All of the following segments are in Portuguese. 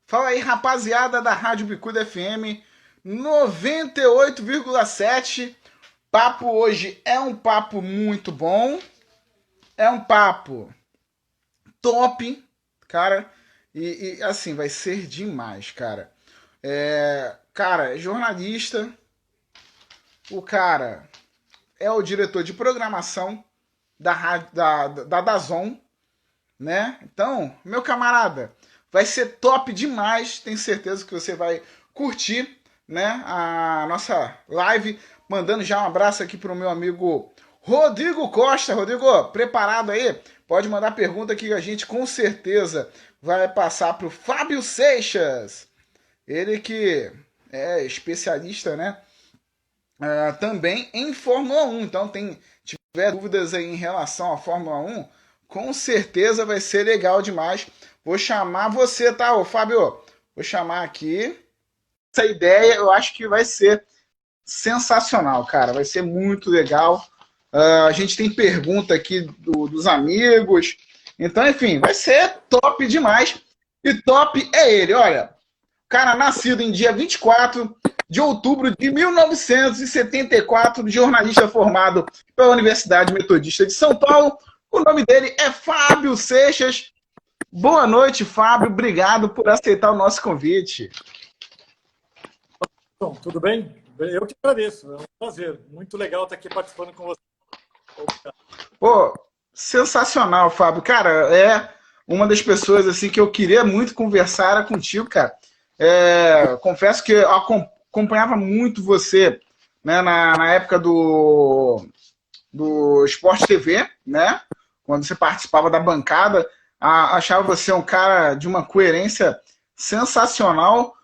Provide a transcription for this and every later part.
Fala aí, rapaziada da Rádio Bicuda FM 98,7. Papo hoje é um papo muito bom, é um papo top, cara, e assim, vai ser demais, cara. Cara, é jornalista, o cara é o diretor de programação da Dazon, né? Então, meu camarada, vai ser top demais. Tenho certeza que você vai curtir, né? A nossa live. Mandando já um abraço aqui pro meu amigo Rodrigo Costa. Rodrigo, preparado aí? Pode mandar pergunta que a gente com certeza vai passar pro Fábio Seixas. Ele que é especialista, né? Também em Fórmula 1. Então, tiver dúvidas aí em relação à Fórmula 1, com certeza vai ser legal demais. Vou chamar você, tá, ô Fábio? Vou chamar aqui. Essa ideia eu acho que vai ser sensacional, cara. Vai ser muito legal. A gente tem pergunta aqui dos amigos. Então, enfim, vai ser top demais. E top é ele, olha. Cara, nascido em dia 24 de outubro de 1974, jornalista formado pela Universidade Metodista de São Paulo. O nome dele é Fábio Seixas. Boa noite, Fábio. Obrigado por aceitar o nosso convite. Bom, tudo bem? Eu que agradeço. É um prazer. Muito legal estar aqui participando com você. Pô, sensacional, Fábio. Cara, é uma das pessoas assim que eu queria muito conversar era contigo, cara. Confesso que eu acompanhava muito você, né, na época do Sport TV, né? Quando você participava da bancada, achava você um cara de uma coerência sensacional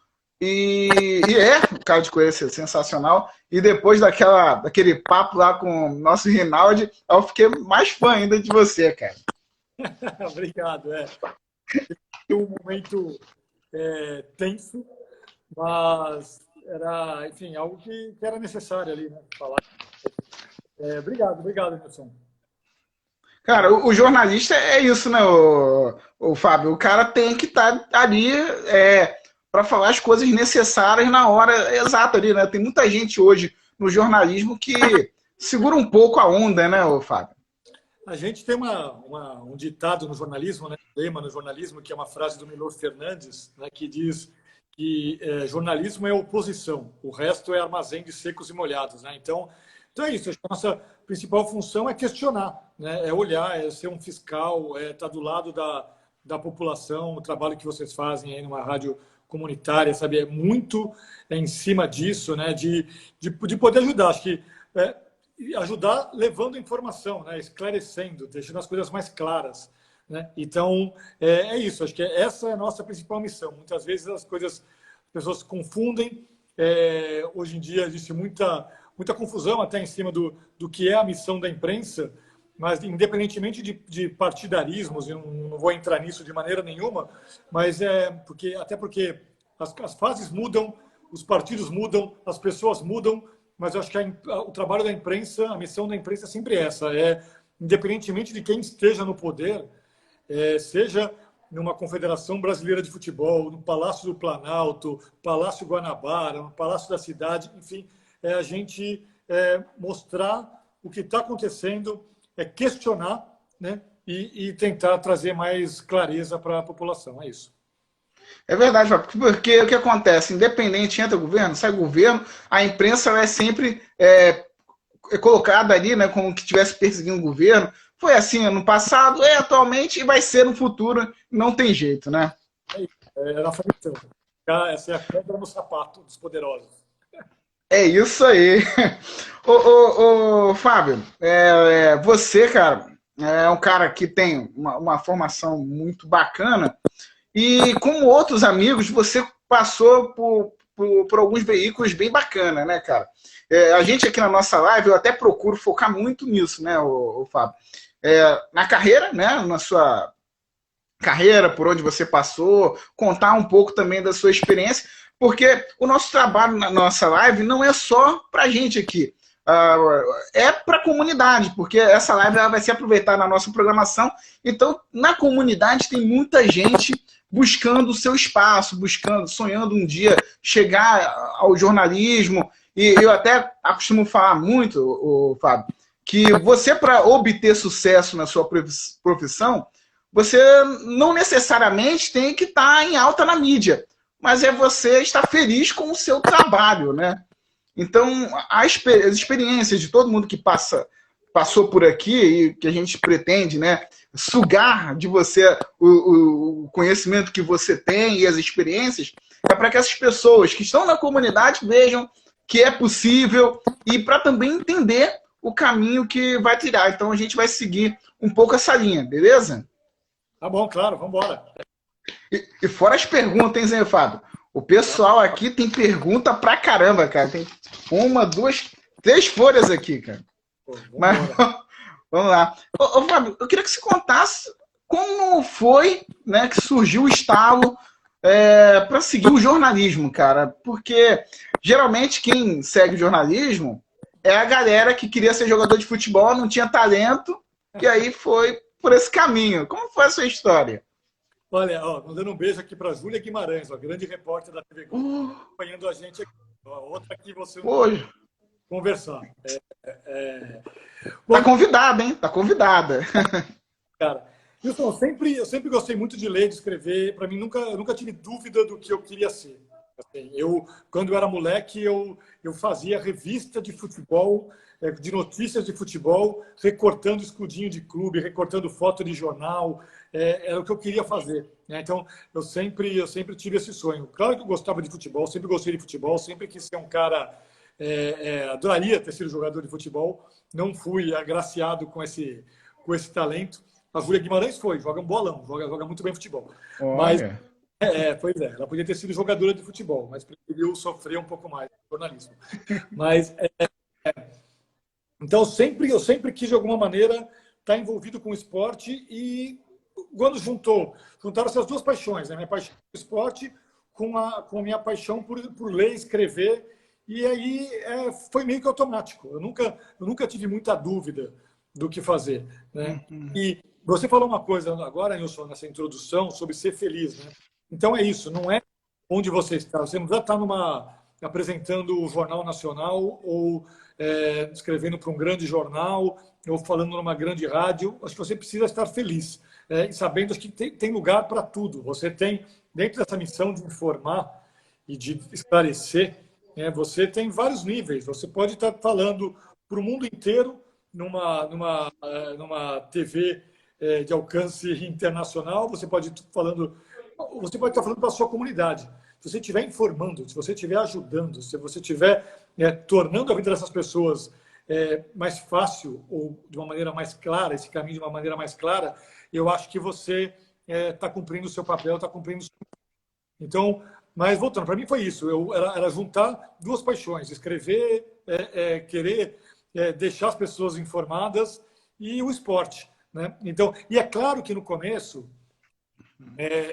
e é um cara de coerência sensacional. E depois daquele papo lá com o nosso Rinaldi, eu fiquei mais fã ainda de você, cara. Obrigado. Um momento tenso, mas era, enfim, algo que era necessário ali, né? Falar. Obrigado, Nilson. Cara, o jornalista é isso, né, o Fábio? O cara tem que estar ali para falar as coisas necessárias na hora exata ali, né? Tem muita gente hoje no jornalismo que segura um pouco a onda, né, o Fábio? A gente tem um ditado no jornalismo, né, um lema no jornalismo, que é uma frase do Milor Fernandes, né, que diz que jornalismo é oposição, o resto é armazém de secos e molhados, né? Então é isso. Acho que a nossa principal função é questionar, né? É olhar, é ser um fiscal, estar do lado da população. O trabalho que vocês fazem aí numa rádio comunitária, sabe, é muito em cima disso, né? De poder ajudar. Acho que ajudar levando informação, né? Esclarecendo, deixando as coisas mais claras, né? Então é isso. Acho que essa é a nossa principal missão. Muitas vezes as pessoas se confundem. Hoje em dia existe muita confusão até em cima do que é a missão da imprensa, mas independentemente de partidarismos, eu não vou entrar nisso de maneira nenhuma, mas até porque as fases mudam, os partidos mudam, as pessoas mudam, mas eu acho que o trabalho da imprensa, a missão da imprensa é sempre essa, independentemente de quem esteja no poder, seja numa Confederação Brasileira de Futebol, no Palácio do Planalto, Palácio Guanabara, no Palácio da Cidade, enfim, a gente mostrar o que está acontecendo, questionar, né, e tentar trazer mais clareza para a população. É isso. É verdade, porque o que acontece? Independente, entra governo, sai governo, a imprensa é sempre colocada ali, né, como que estivesse perseguindo o governo. Foi assim no passado, atualmente e vai ser no futuro. Não tem jeito, né? É a nossa missão. Essa é a pedra no sapato dos poderosos. É isso aí. Ô, Fábio, você, cara, é um cara que tem uma formação muito bacana e, como outros amigos, você passou por alguns veículos bem bacanas, né, cara? A gente aqui na nossa live, eu até procuro focar muito nisso, né, o Fábio? Na carreira, né, na sua carreira, por onde você passou, contar um pouco também da sua experiência, porque o nosso trabalho na nossa live não é só pra gente aqui. é para a comunidade, porque essa live ela vai ser aproveitada na nossa programação. Então, na comunidade tem muita gente buscando o seu espaço, buscando, sonhando um dia chegar ao jornalismo. E eu até costumo falar muito, Fábio, que você, para obter sucesso na sua profissão, você não necessariamente tem que estar em alta na mídia, mas é você estar feliz com o seu trabalho, né? Então, as experiências de todo mundo que passou por aqui e que a gente pretende, né, sugar de você o conhecimento que você tem e as experiências, é para que essas pessoas que estão na comunidade vejam que é possível e para também entender o caminho que vai tirar. Então, a gente vai seguir um pouco essa linha, beleza? Tá bom, claro, vamos embora. E fora as perguntas, hein, Zé Fábio? O pessoal aqui tem pergunta pra caramba, cara. Tem 1, 2, 3 folhas aqui, cara. Pô, Mas vamos lá. Ô, Fábio, eu queria que você contasse como foi, né, que surgiu o estalo para seguir o jornalismo, cara. Porque geralmente quem segue o jornalismo é a galera que queria ser jogador de futebol, não tinha talento, e aí foi por esse caminho. Como foi a sua história? Olha, ó, mandando um beijo aqui para a Júlia Guimarães, ó, grande repórter da TV Globo, acompanhando a gente aqui. Ó, outra aqui você Hoje. Conversar. Tá convidada, hein? Tá convidada. Cara, Wilson, eu sempre gostei muito de ler, de escrever. Para mim, eu nunca tive dúvida do que eu queria ser. Assim, quando eu era moleque, eu fazia revista de futebol, de notícias de futebol, recortando escudinho de clube, recortando foto de jornal. Era o que eu queria fazer, né? Então, eu sempre tive esse sonho. Claro que eu gostava de futebol, sempre gostei de futebol, sempre quis ser um cara... adoraria ter sido jogador de futebol. Não fui agraciado com esse talento. A Júlia Guimarães joga um bolão, joga muito bem futebol. Olha. Mas, pois é, ela podia ter sido jogadora de futebol, mas preferiu sofrer um pouco mais no jornalismo. Mas, então, eu sempre quis, de alguma maneira, estar envolvido com o esporte e quando juntaram essas duas paixões, né? Minha paixão pelo esporte com a minha paixão por ler, escrever, e aí foi meio que automático. Eu nunca tive muita dúvida do que fazer, né? E você falou uma coisa agora, Nilson, nessa introdução, sobre ser feliz, né? Então é isso, não é onde você está. Você não precisa estar apresentando o Jornal Nacional ou escrevendo para um grande jornal ou falando numa grande rádio. Acho que você precisa estar feliz, e sabendo que tem lugar para tudo. Você tem, dentro dessa missão de informar e de esclarecer, você tem vários níveis. Você pode estar falando para o mundo inteiro numa TV de alcance internacional. Você pode estar falando para a sua comunidade. Se você estiver informando, se você estiver ajudando, se você estiver tornando a vida dessas pessoas mais fácil ou de uma maneira mais clara, esse caminho de uma maneira mais clara, eu acho que você está cumprindo o seu papel, está cumprindo o seu... Então, mas voltando, para mim foi isso. Era juntar duas paixões, escrever, querer deixar as pessoas informadas e o esporte, né? Então, e é claro que no começo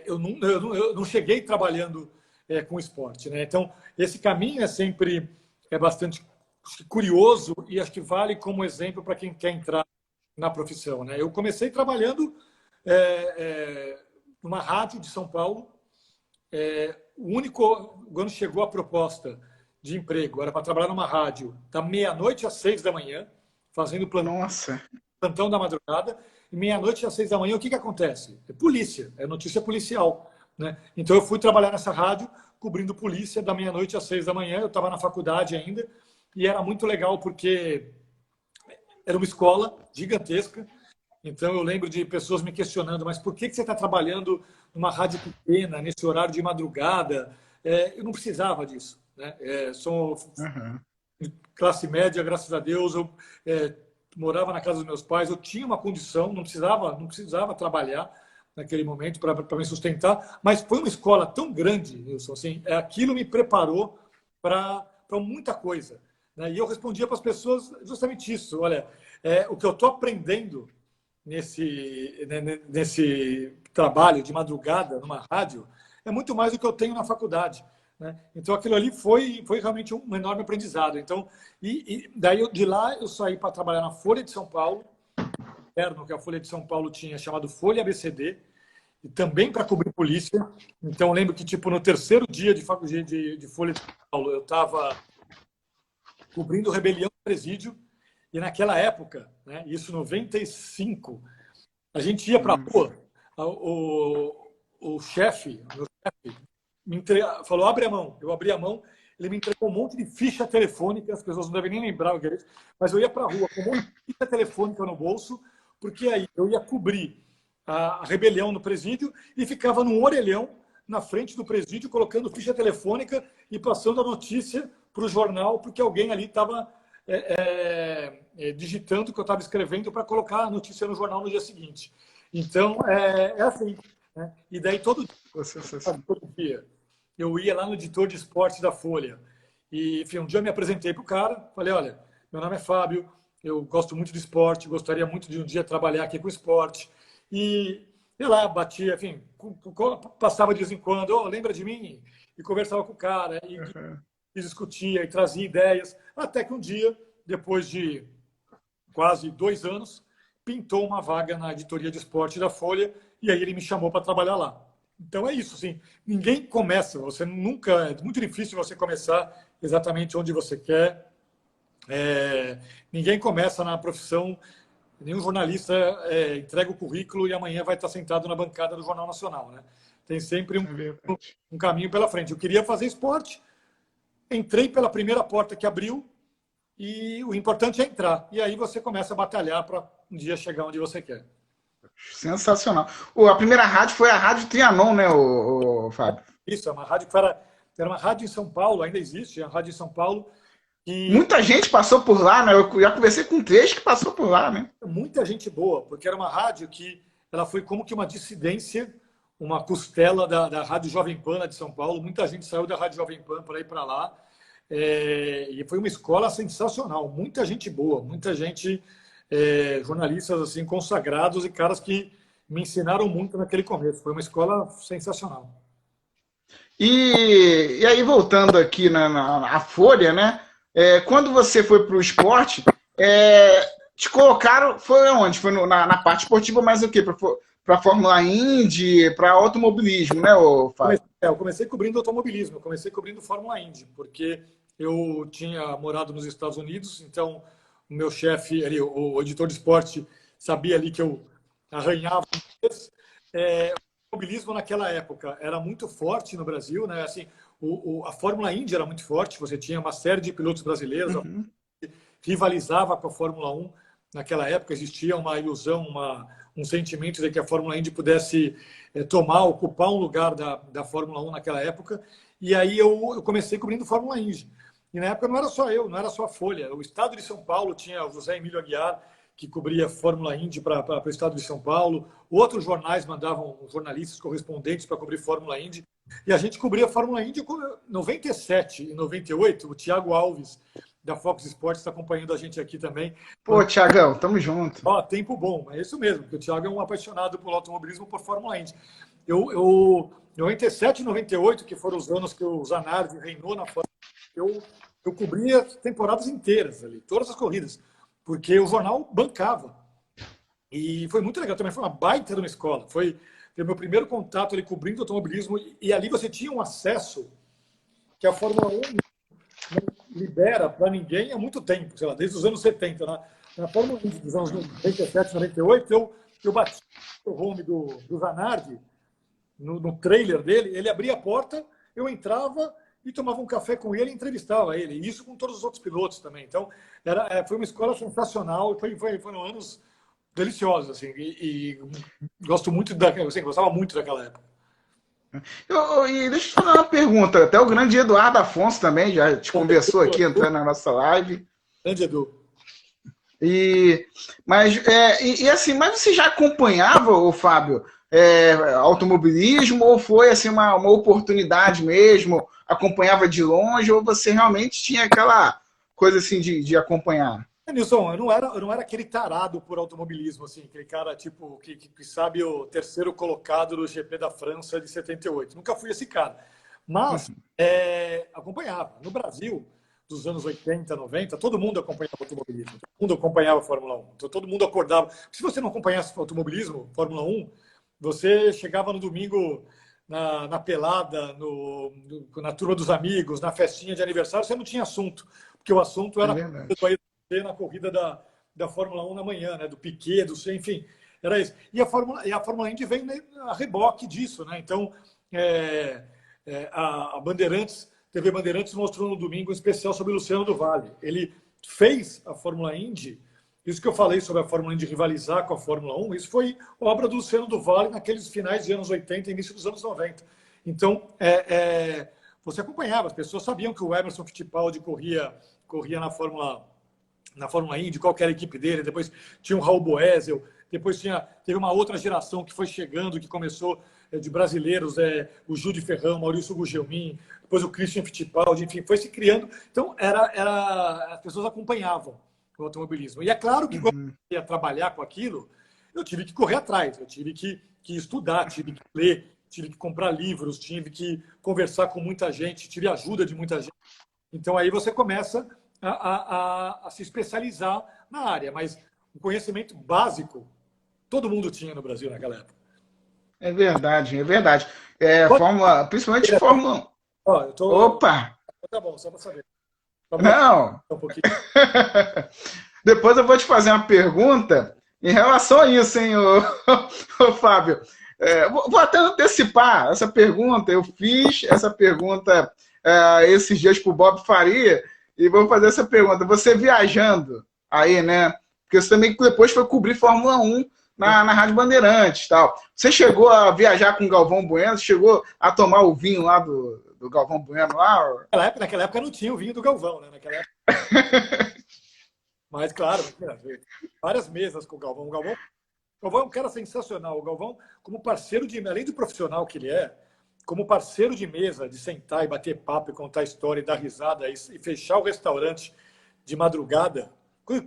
eu não cheguei trabalhando com esporte, né? Então, esse caminho sempre bastante curioso e acho que vale como exemplo para quem quer entrar na profissão, né? Eu comecei trabalhando numa rádio de São Paulo. Quando chegou a proposta de emprego, era para trabalhar numa rádio da meia-noite às 6 da manhã, fazendo plantão da madrugada. E meia-noite às 6 da manhã, o que acontece? É polícia, é notícia policial, né? Então eu fui trabalhar nessa rádio, cobrindo polícia da meia-noite às 6 da manhã. Eu estava na faculdade ainda e era muito legal porque era uma escola gigantesca. Então eu lembro de pessoas me questionando, mas por que você está trabalhando numa rádio pequena, nesse horário de madrugada? Eu não precisava disso, né? Sou classe média, graças a Deus. Eu morava na casa dos meus pais, eu tinha uma condição, não precisava trabalhar naquele momento para me sustentar, mas foi uma escola tão grande, Nilson, assim, aquilo me preparou para muita coisa, né? E eu respondia para as pessoas justamente isso: olha, o que eu estou aprendendo nesse trabalho de madrugada numa rádio é muito mais do que eu tenho na faculdade, né? Então, aquilo ali foi realmente um enorme aprendizado. Então, daí, de lá, eu saí para trabalhar na Folha de São Paulo, que a Folha de São Paulo tinha chamado Folha ABCD, e também para cobrir polícia. Então, eu lembro que, tipo, no terceiro dia de Folha de São Paulo, eu estava cobrindo rebelião no presídio, e naquela época, né, isso em 95, a gente ia para a rua, o chefe, meu chefe, falou, abre a mão. Eu abri a mão, ele me entregou um monte de ficha telefônica, as pessoas não devem nem lembrar o que é isso, mas eu ia para a rua com um monte de ficha telefônica no bolso, porque aí eu ia cobrir a rebelião no presídio e ficava num orelhão na frente do presídio, colocando ficha telefônica e passando a notícia para o jornal, porque alguém ali estava digitando o que eu estava escrevendo para colocar a notícia no jornal no dia seguinte. Então, é assim. Né? E daí, todo dia, eu ia lá no editor de esportes da Folha. E, enfim, um dia eu me apresentei para o cara, falei, olha, meu nome é Fábio, eu gosto muito de esporte, gostaria muito de um dia trabalhar aqui com esporte. E, sei lá, batia, enfim, passava de vez em quando, oh, lembra de mim? E conversava com o cara, e discutia, e trazia ideias, até que um dia, depois de quase 2 anos, pintou uma vaga na editoria de esporte da Folha, e aí ele me chamou para trabalhar lá. Então é isso, assim, ninguém começa, você nunca, é muito difícil você começar exatamente onde você quer, ninguém começa na profissão, nenhum jornalista entrega o currículo e amanhã vai estar sentado na bancada do Jornal Nacional, né? Tem sempre um caminho pela frente. Eu queria fazer esporte, entrei pela primeira porta que abriu e o importante é entrar. E aí você começa a batalhar para um dia chegar onde você quer. Sensacional. A primeira rádio foi a Rádio Trianon, né, o Fábio? Isso, é uma rádio que era uma rádio em São Paulo, ainda existe, é a rádio em São Paulo. Muita gente passou por lá, né? Eu já conversei com 3 que passou por lá, né? Muita gente boa, porque era uma rádio que ela foi como que uma dissidência, uma costela da Rádio Jovem Pan de São Paulo. Muita gente saiu da Rádio Jovem Pan para ir para lá. E foi uma escola sensacional. Muita gente boa, muita gente, jornalistas assim consagrados e caras que me ensinaram muito naquele começo. Foi uma escola sensacional. E aí, voltando aqui na Folha, né? Quando você foi para o esporte, te colocaram, foi onde? Foi na parte esportiva, mas o quê? Para Fórmula Indy, para automobilismo, né, Fábio? Eu comecei cobrindo automobilismo, eu comecei cobrindo Fórmula Indy, porque eu tinha morado nos Estados Unidos, então o meu chefe, ali, o editor de esporte, sabia ali que eu arranhava. O automobilismo naquela época era muito forte no Brasil, né? Assim, a Fórmula Indy era muito forte, você tinha uma série de pilotos brasileiros, rivalizava com a Fórmula 1. Naquela época existia uma ilusão, um sentimento de que a Fórmula Indy pudesse ocupar um lugar da Fórmula 1 naquela época. E aí eu comecei cobrindo Fórmula Indy. E na época não era só eu, não era só a Folha. O estado de São Paulo tinha o José Emílio Aguiar, que cobria Fórmula Indy para o estado de São Paulo. Outros jornais mandavam jornalistas correspondentes para cobrir Fórmula Indy. E a gente cobria Fórmula Indy em 97 e 98. O Thiago Alves, da Fox Sports, está acompanhando a gente aqui também. Pô, Thiagão, tamo junto. Tempo bom, é isso mesmo, porque o Thiago é um apaixonado por automobilismo, por Fórmula Indy. Em 97 e 98, que foram os anos que o Zanardi reinou na Fórmula Indy, eu cobria temporadas inteiras ali, todas as corridas, porque o jornal bancava. E foi muito legal também, foi uma baita de uma escola. Foi o meu primeiro contato ali cobrindo automobilismo, e ali você tinha um acesso que a Fórmula 1 não libera para ninguém há muito tempo, sei lá, desde os anos 70. Na Fórmula 1 dos anos 97, 98, eu bati o home do Zanardi, no trailer dele, ele abria a porta, eu entrava e tomava um café com ele e entrevistava ele. E isso com todos os outros pilotos também. Então, foi uma escola sensacional e foram anos deliciosos, assim, e gosto muito gostava muito daquela época. E deixa eu te fazer uma pergunta. Até o grande Eduardo Afonso também já te conversou aqui, entrando na nossa live. Grande Edu. Mas você já acompanhava, o Fábio, automobilismo, ou foi assim, uma oportunidade mesmo? Acompanhava de longe, ou você realmente tinha aquela coisa assim de acompanhar? Nilson, eu não era aquele tarado por automobilismo, assim, aquele cara tipo que sabe o terceiro colocado do GP da França de 78. Nunca fui esse cara. Mas acompanhava. No Brasil, dos anos 80, 90, todo mundo acompanhava automobilismo, todo mundo acompanhava a Fórmula 1. Então, todo mundo acordava. Se você não acompanhasse automobilismo, Fórmula 1, você chegava no domingo na pelada, na turma dos amigos, na festinha de aniversário, você não tinha assunto, porque o assunto É era verdade. na corrida da Fórmula 1 na manhã, né? Do Piquet, enfim, era isso. E a Fórmula Indy vem, né, a reboque disso, né? Então, a Bandeirantes, TV Bandeirantes mostrou no domingo um especial sobre o Luciano do Vale. Ele fez a Fórmula Indy. Isso que eu falei sobre a Fórmula Indy rivalizar com a Fórmula 1, isso foi obra do Luciano do Vale naqueles finais de anos 80 e início dos anos 90. Então, você acompanhava, as pessoas sabiam que o Emerson Fittipaldi corria na Fórmula Indy, qual era a equipe dele, depois tinha o Raul Boesel, depois teve uma outra geração que foi chegando, que começou de brasileiros, o Júlio Ferrão, Maurício Gugelmin, depois o Christian Fittipaldi, enfim, foi se criando. Então, as pessoas acompanhavam o automobilismo. E é claro que quando eu ia trabalhar com aquilo, eu tive que correr atrás, eu tive que estudar, tive que ler, tive que comprar livros, tive que conversar com muita gente, tive ajuda de muita gente. Então, aí você começa a se especializar na área, mas o conhecimento básico todo mundo tinha no Brasil naquela época. É verdade, é verdade. Principalmente Fórmula 1. Ó, eu tô... Opa! Tá bom, só para saber. Pra Não! um pouquinho. Depois eu vou te fazer uma pergunta em relação a isso, hein, ô Fábio. Vou até antecipar essa pergunta. Eu fiz essa pergunta esses dias para o Bob Faria e vou fazer essa pergunta. Você viajando aí, né? Porque você também depois foi cobrir Fórmula 1 na Rádio Bandeirantes e tal. Você chegou a viajar com o Galvão Bueno? Chegou a tomar o vinho lá do Galvão Bueno lá? Naquela época não tinha o vinho do Galvão, né? Naquela época. Mas, claro, várias mesas com o Galvão. O Galvão é um cara sensacional. O Galvão, como parceiro além do profissional que ele é, como parceiro de mesa, de sentar e bater papo e contar história e dar risada e fechar o restaurante de madrugada.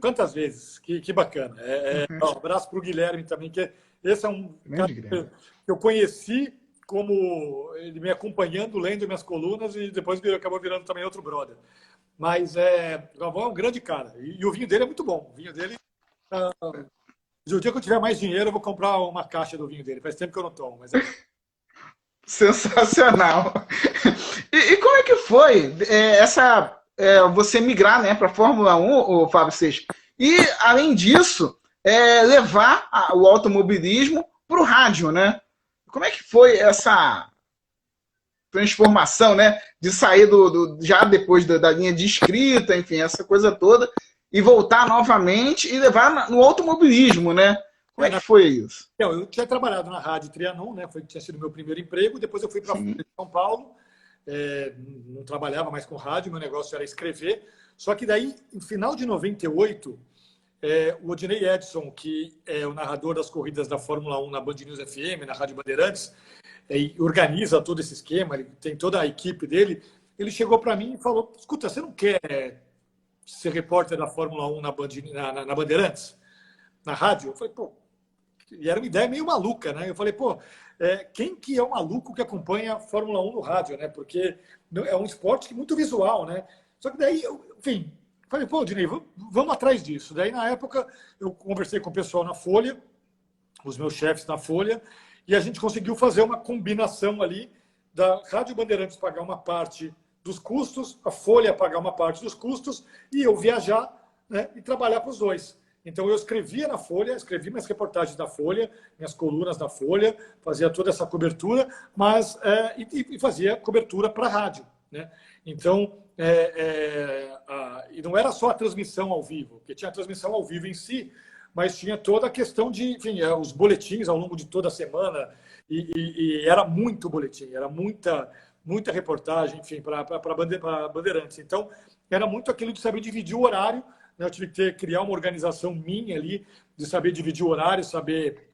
Quantas vezes? Que bacana. Um abraço para o Guilherme também, que esse é um cara que eu conheci como ele me acompanhando, lendo minhas colunas, e depois acabou virando também outro brother. Mas o Galvão é um grande cara. E o vinho dele é muito bom. O vinho dele... o dia que eu tiver mais dinheiro, eu vou comprar uma caixa do vinho dele. Faz tempo que eu não tomo. Mas Sensacional. E como é que foi você migrar, né, para a Fórmula 1, o Fábio Seixas? E, além disso, levar o automobilismo para o rádio, né? Como é que foi essa transformação, né? De sair já depois da linha de escrita, enfim, essa coisa toda, e voltar novamente e levar no automobilismo, né? Como é que foi isso? Eu tinha trabalhado na Rádio Trianon, né? Tinha sido meu primeiro emprego, depois eu fui para São Paulo, não trabalhava mais com rádio, meu negócio era escrever, só que daí, no final de 98, o Odinei Edson, que é o narrador das corridas da Fórmula 1 na Band News FM, na Rádio Bandeirantes, e organiza todo esse esquema, ele tem toda a equipe dele, ele chegou para mim e falou: escuta, você não quer ser repórter da Fórmula 1 na Bandeirantes? Na rádio? Eu falei, pô, e era uma ideia meio maluca, né? Eu falei, pô, quem que é o maluco que acompanha a Fórmula 1 no rádio, né? Porque é um esporte muito visual, né? Só que daí, enfim, falei, pô, Dinei, vamos atrás disso. Daí, na época, eu conversei com o pessoal na Folha, os meus chefes na Folha, e a gente conseguiu fazer uma combinação ali da Rádio Bandeirantes pagar uma parte dos custos, a Folha pagar uma parte dos custos, e eu viajar, né, e trabalhar para os dois. Então, eu escrevia na Folha, escrevi minhas reportagens da Folha, minhas colunas da Folha, fazia toda essa cobertura, mas e fazia cobertura para a rádio, né? Então, e não era só a transmissão ao vivo, porque tinha a transmissão ao vivo em si, mas tinha toda a questão de, enfim, os boletins ao longo de toda a semana, e era muito boletim, era muita reportagem, enfim, para Bandeirantes. Então, era muito aquilo de saber dividir o horário, né? Eu tive que criar uma organização minha ali, de saber dividir o horário, saber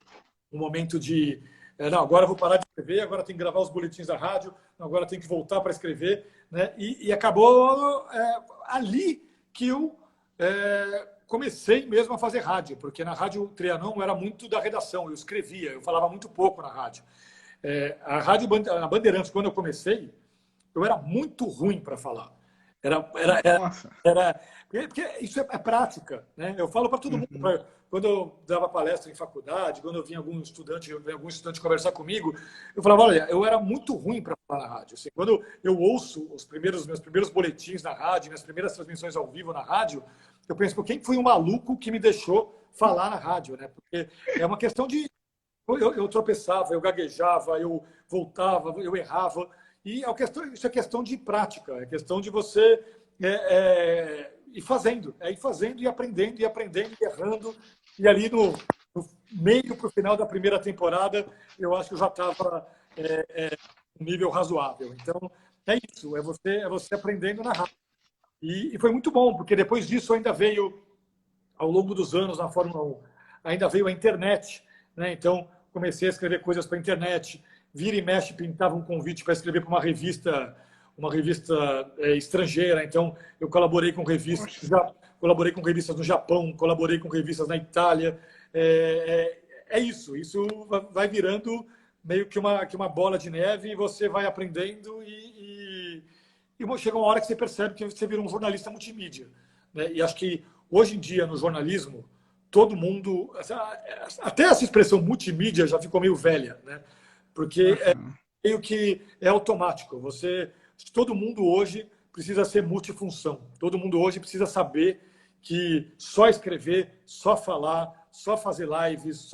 o momento de... não, agora eu vou parar de escrever, agora tem que gravar os boletins da rádio, agora tem que voltar para escrever, né? E acabou ali que eu comecei mesmo a fazer rádio, porque na Rádio Trianon era muito da redação, eu escrevia, eu falava muito pouco na rádio. A Rádio na Bandeirantes, quando eu comecei, eu era muito ruim para falar. Era, era, era, Nossa. era, porque isso é prática, né? Eu falo para todo mundo, quando eu dava palestra em faculdade, quando eu vinha algum estudante conversar comigo, eu falava, olha, eu era muito ruim para falar na rádio. Assim, quando eu ouço meus primeiros boletins na rádio, minhas primeiras transmissões ao vivo na rádio, eu penso, pô, quem foi o maluco que me deixou falar na rádio, né? Porque é uma questão de eu tropeçava, eu gaguejava, eu voltava, eu errava. E isso é questão de prática, é questão de você ir fazendo, ir fazendo e aprendendo, e errando. E ali no meio para o final da primeira temporada, eu acho que eu já estava um nível razoável. Então, é isso, é você aprendendo na rádio. E foi muito bom, porque depois disso ainda veio, ao longo dos anos na Fórmula 1, ainda veio a internet, né? Então, comecei a escrever coisas para a internet, vira e mexe, pintava um convite para escrever para uma revista estrangeira. Então, eu colaborei com revistas no Japão, colaborei com revistas na Itália. Isso vai virando meio que uma bola de neve, e você vai aprendendo e chega uma hora que você percebe que você vira um jornalista multimídia, né? E acho que hoje em dia no jornalismo todo mundo, até essa expressão multimídia já ficou meio velha, né? Porque meio que é automático. Todo mundo hoje precisa ser multifunção. Todo mundo hoje precisa saber que só escrever, só falar, só fazer lives,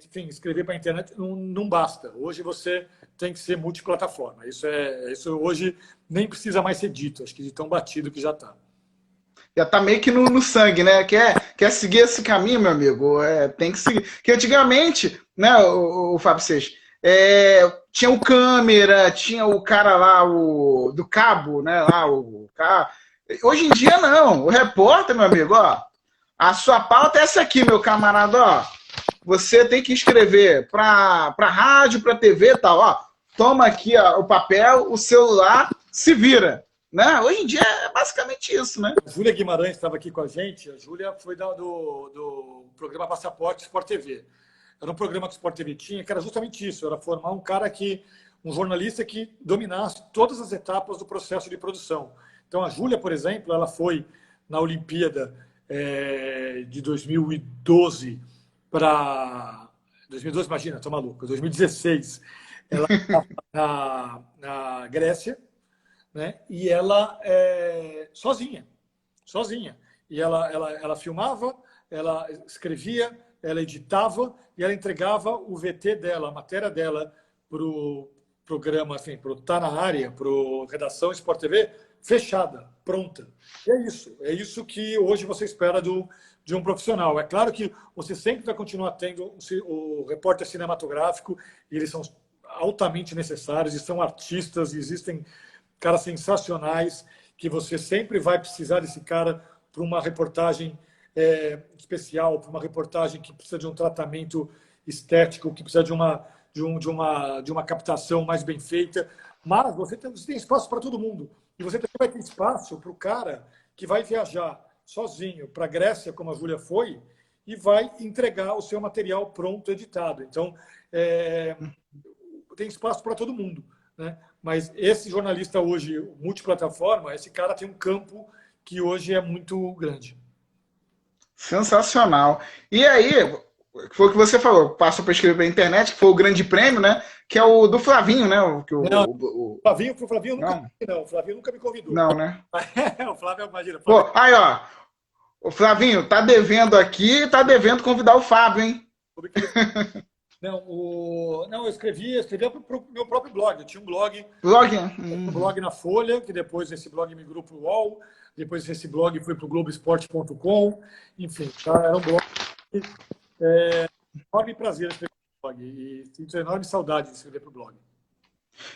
enfim, escrever para a internet não basta. Hoje você tem que ser multiplataforma. Isso hoje nem precisa mais ser dito. Acho que de tão batido que já está. Já tá meio que no sangue, né? Quer seguir esse caminho, meu amigo? Tem que seguir. Porque antigamente, né, o Fábio Seixas, tinha o câmera, tinha o cara lá, do cabo, né? Lá, o cara. Hoje em dia, não. O repórter, meu amigo, ó, a sua pauta é essa aqui, meu camarada, ó. Você tem que escrever para rádio, para TV e tal, ó. Toma aqui ó, o papel, o celular, se vira. Né? Hoje em dia é basicamente isso, né? A Júlia Guimarães estava aqui com a gente. A Júlia foi do programa Passaporte Sport TV. Era um programa que o Sport TV tinha, que era justamente isso, era formar um jornalista que dominasse todas as etapas do processo de produção. Então, a Júlia, por exemplo, ela foi na Olimpíada de 2012 para... 2012, imagina, tô maluco, 2016. Ela estava na Grécia, né? E ela sozinha. E ela filmava, ela escrevia, ela editava e ela entregava o VT dela, a matéria dela para o programa, assim, para o Tá na Área, para o Redação Sport TV, fechada, pronta. E é isso que hoje você espera de um profissional. É claro que você sempre vai continuar tendo o repórter cinematográfico, e eles são altamente necessários, e são artistas, e existem caras sensacionais, que você sempre vai precisar desse cara para uma reportagem especial, para uma reportagem que precisa de um tratamento estético, que precisa de uma captação mais bem feita. Mas você tem espaço para todo mundo. E você também vai ter espaço para o cara que vai viajar sozinho para a Grécia, como a Júlia foi, e vai entregar o seu material pronto, editado. Então, tem espaço para todo mundo, né? Mas esse jornalista hoje, multiplataforma, esse cara tem um campo que hoje é muito grande. Sensacional. E aí, foi o que você falou, passou para escrever pela internet, que foi o grande prêmio, né? Que é o do Flavinho, né? O Flavinho nunca, não. O Flavinho nunca me convidou. Não, né? O Flávio, imagina. Pô, aí, ó. O Flavinho tá devendo aqui, tá devendo convidar o Fábio, hein? Não, eu escrevia para o meu próprio blog. Eu tinha um blog. Um blog na Folha, que depois esse blog migrou para o UOL, depois esse blog foi para o Globoesporte.com. Enfim, tá? Era um blog. Enorme prazer escrever para o blog. E sinto enorme saudade de escrever para o blog.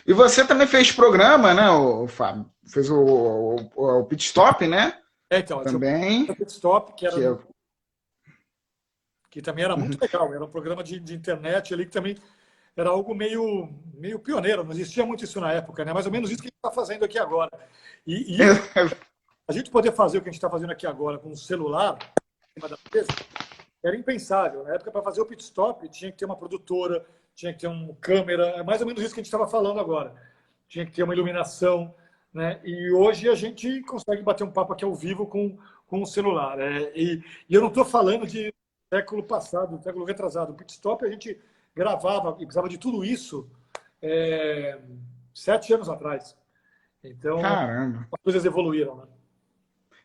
E você também fez programa, né, o Fábio? Fez o Pit Stop, né? Então, também. O Pit Stop, que também era muito legal. Era um programa de internet ali que também era algo meio pioneiro. Não existia muito isso na época, né? Mais ou menos isso que a gente está fazendo aqui agora. E a gente poder fazer o que a gente está fazendo aqui agora com um celular em cima da mesa era impensável. Na época, para fazer o Pit Stop, tinha que ter uma produtora, tinha que ter uma câmera. É mais ou menos isso que a gente estava falando agora. tinha que ter uma iluminação, né? E hoje a gente consegue bater um papo aqui ao vivo com o celular. E eu não estou falando de século passado, século retrasado. O Pit Stop a gente gravava e precisava de tudo isso 7 anos atrás. Então, Caramba. as coisas evoluíram, né?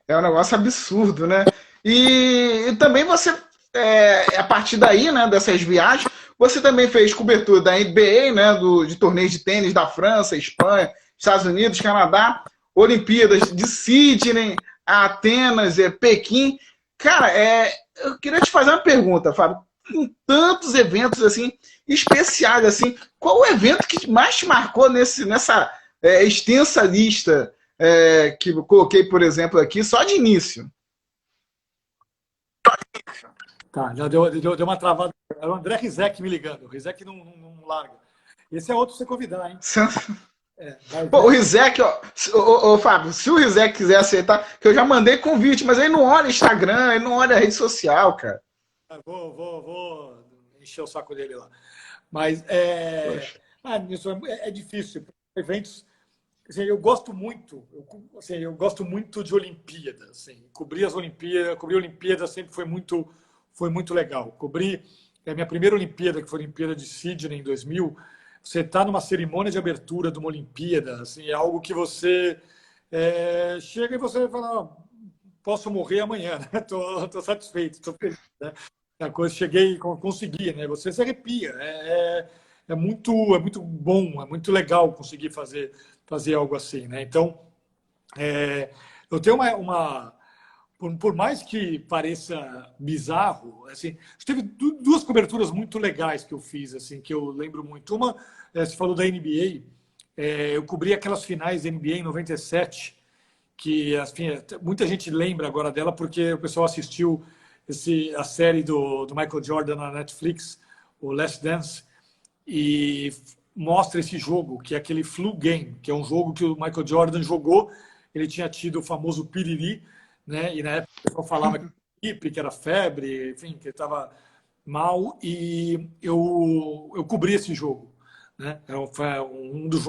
É um negócio absurdo, né? E também você, a partir daí, né, dessas viagens, você também fez cobertura da NBA, né, de torneios de tênis da França, Espanha, Estados Unidos, Canadá, Olimpíadas de Sydney, Atenas, Pequim. Cara, eu queria te fazer uma pergunta, Fábio. Com tantos eventos assim especiais, assim, qual o evento que mais te marcou nessa extensa lista que eu coloquei, por exemplo, aqui, só de início? Tá, já deu uma travada. Era o André Rizek me ligando. O Rizek não larga. Esse é outro pra você convidar, hein? Pô, o Rizek, ó, Fábio, se o Rizek quiser aceitar, que eu já mandei convite, mas ele não olha Instagram, ele não olha rede social, cara. Vou encher o saco dele lá. Mas isso é difícil. Eventos, assim, eu gosto muito, eu gosto muito de Olimpíadas. Assim, cobrir Olimpíadas sempre foi muito legal. Cobrir a minha primeira Olimpíada, que foi a Olimpíada de Sydney em 2000. Você está numa cerimônia de abertura de uma Olimpíada, assim, é algo que você chega e você fala, posso morrer amanhã, né? Tô satisfeito, tô feliz, né? A coisa, cheguei e consegui, né? Você se arrepia, é muito bom, é muito legal conseguir fazer algo assim, né? Então, eu tenho por mais que pareça bizarro, assim, teve duas coberturas muito legais que eu fiz, assim, que eu lembro muito. Uma, você falou da NBA, eu cobri aquelas finais da NBA em 97, que assim, muita gente lembra agora dela porque o pessoal assistiu a série do Michael Jordan na Netflix, o Last Dance, e mostra esse jogo, que é aquele flu game, que é um jogo que o Michael Jordan jogou. Ele tinha tido o famoso piriri, né? E na época o pessoal falava que era febre, enfim, que ele estava mal, e eu cobri esse jogo, né? Foi um dos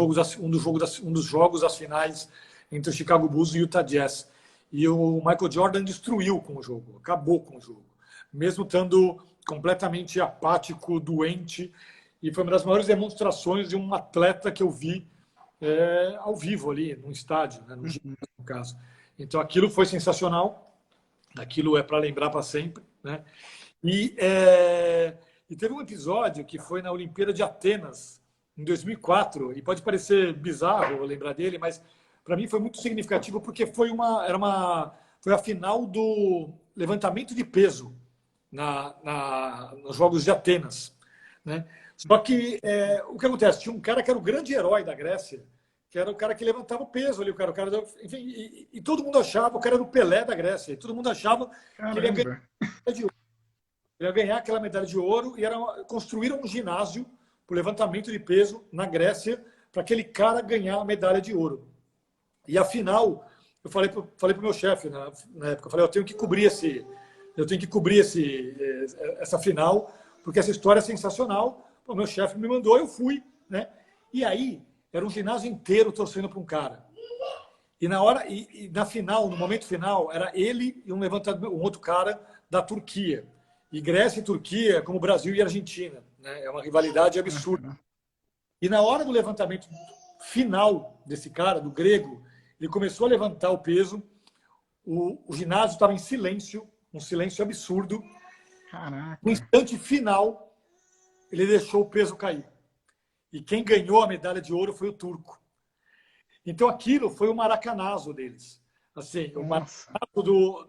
jogos das finais entre o Chicago Bulls e o Utah Jazz. E o Michael Jordan destruiu com o jogo, acabou com o jogo, mesmo estando completamente apático, doente. E foi uma das maiores demonstrações de um atleta que eu vi ao vivo ali, no estádio, né, no caso. Então, aquilo foi sensacional. Aquilo é para lembrar para sempre, né? E teve um episódio que foi na Olimpíada de Atenas, em 2004, e pode parecer bizarro lembrar dele, mas para mim foi muito significativo porque foi a final do levantamento de peso nos Jogos de Atenas, né? Só que o que acontece? Tinha um cara que era o grande herói da Grécia, que era o cara que levantava o peso ali, enfim, e todo mundo achava, o cara era o Pelé da Grécia, e todo mundo achava que ele ia ganhar de ouro. Ele ia ganhar aquela medalha de ouro e construíram um ginásio para o levantamento de peso na Grécia para aquele cara ganhar a medalha de ouro. E afinal, eu falei para o meu chefe na época, eu falei, eu tenho que cobrir essa final, porque essa história é sensacional. O meu chefe me mandou, eu fui, né? E aí era um ginásio inteiro torcendo para um cara. E na final, no momento final, era ele e um outro cara da Turquia. E Grécia e Turquia, como Brasil e Argentina, né? É uma rivalidade absurda. E na hora do levantamento final desse cara, do grego, ele começou a levantar o peso, o ginásio estava em silêncio, um silêncio absurdo. Caraca. No instante final, ele deixou o peso cair. E quem ganhou a medalha de ouro foi o turco. Então aquilo foi o maracanazo deles. Assim, o maracanazo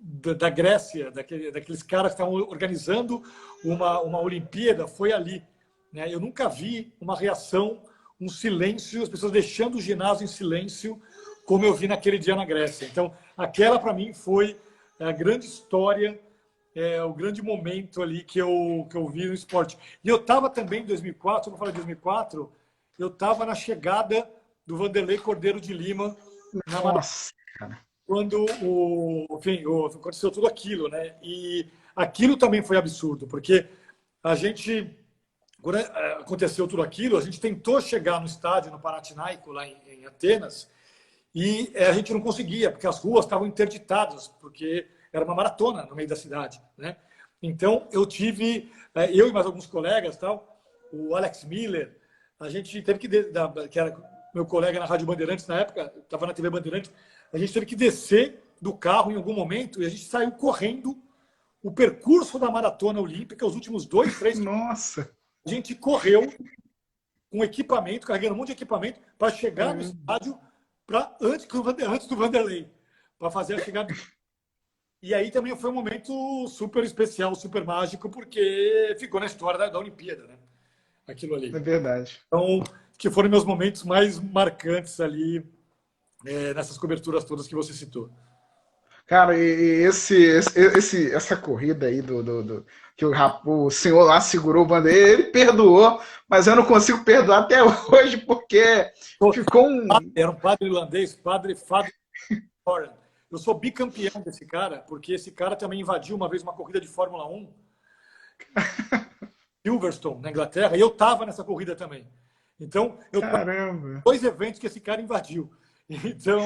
da Grécia, daqueles caras que estavam organizando uma Olimpíada, foi ali, né? Eu nunca vi uma reação, um silêncio, as pessoas deixando o ginásio em silêncio, como eu vi naquele dia na Grécia. Então, aquela para mim foi a grande história, o grande momento ali que eu vi no esporte. E eu estava também em 2004, eu falei de 2004, eu estava na chegada do Vanderlei Cordeiro de Lima na Nossa, cara. Quando aconteceu tudo aquilo, né? E aquilo também foi absurdo, porque a gente quando aconteceu tudo aquilo, a gente tentou chegar no estádio, no Panathinaiko, lá em Atenas, e a gente não conseguia, porque as ruas estavam interditadas, porque era uma maratona no meio da cidade, né? Então, eu e mais alguns colegas, tal, o Alex Miller, a gente teve que era meu colega na Rádio Bandeirantes na época, estava na TV Bandeirantes, a gente teve que descer do carro em algum momento e a gente saiu correndo o percurso da maratona olímpica, os últimos 2, 3 Nossa! a gente correu com equipamento, carregando um monte de equipamento, para chegar no estádio antes do Vanderlei, para fazer a chegada. E aí também foi um momento super especial, super mágico, porque ficou na história da Olimpíada, né? Aquilo ali. É verdade. Então, que foram meus momentos mais marcantes ali, nessas coberturas todas que você citou. Cara, e essa corrida aí que o senhor lá segurou o bandeira, ele perdoou, mas eu não consigo perdoar até hoje, porque ficou um. Era um padre irlandês, padre Fábio Warren. Eu sou bicampeão desse cara, porque esse cara também invadiu uma vez uma corrida de Fórmula 1, Silverstone, na Inglaterra, e eu estava nessa corrida também. Então, eu estava Caramba! 2 eventos que esse cara invadiu. Então,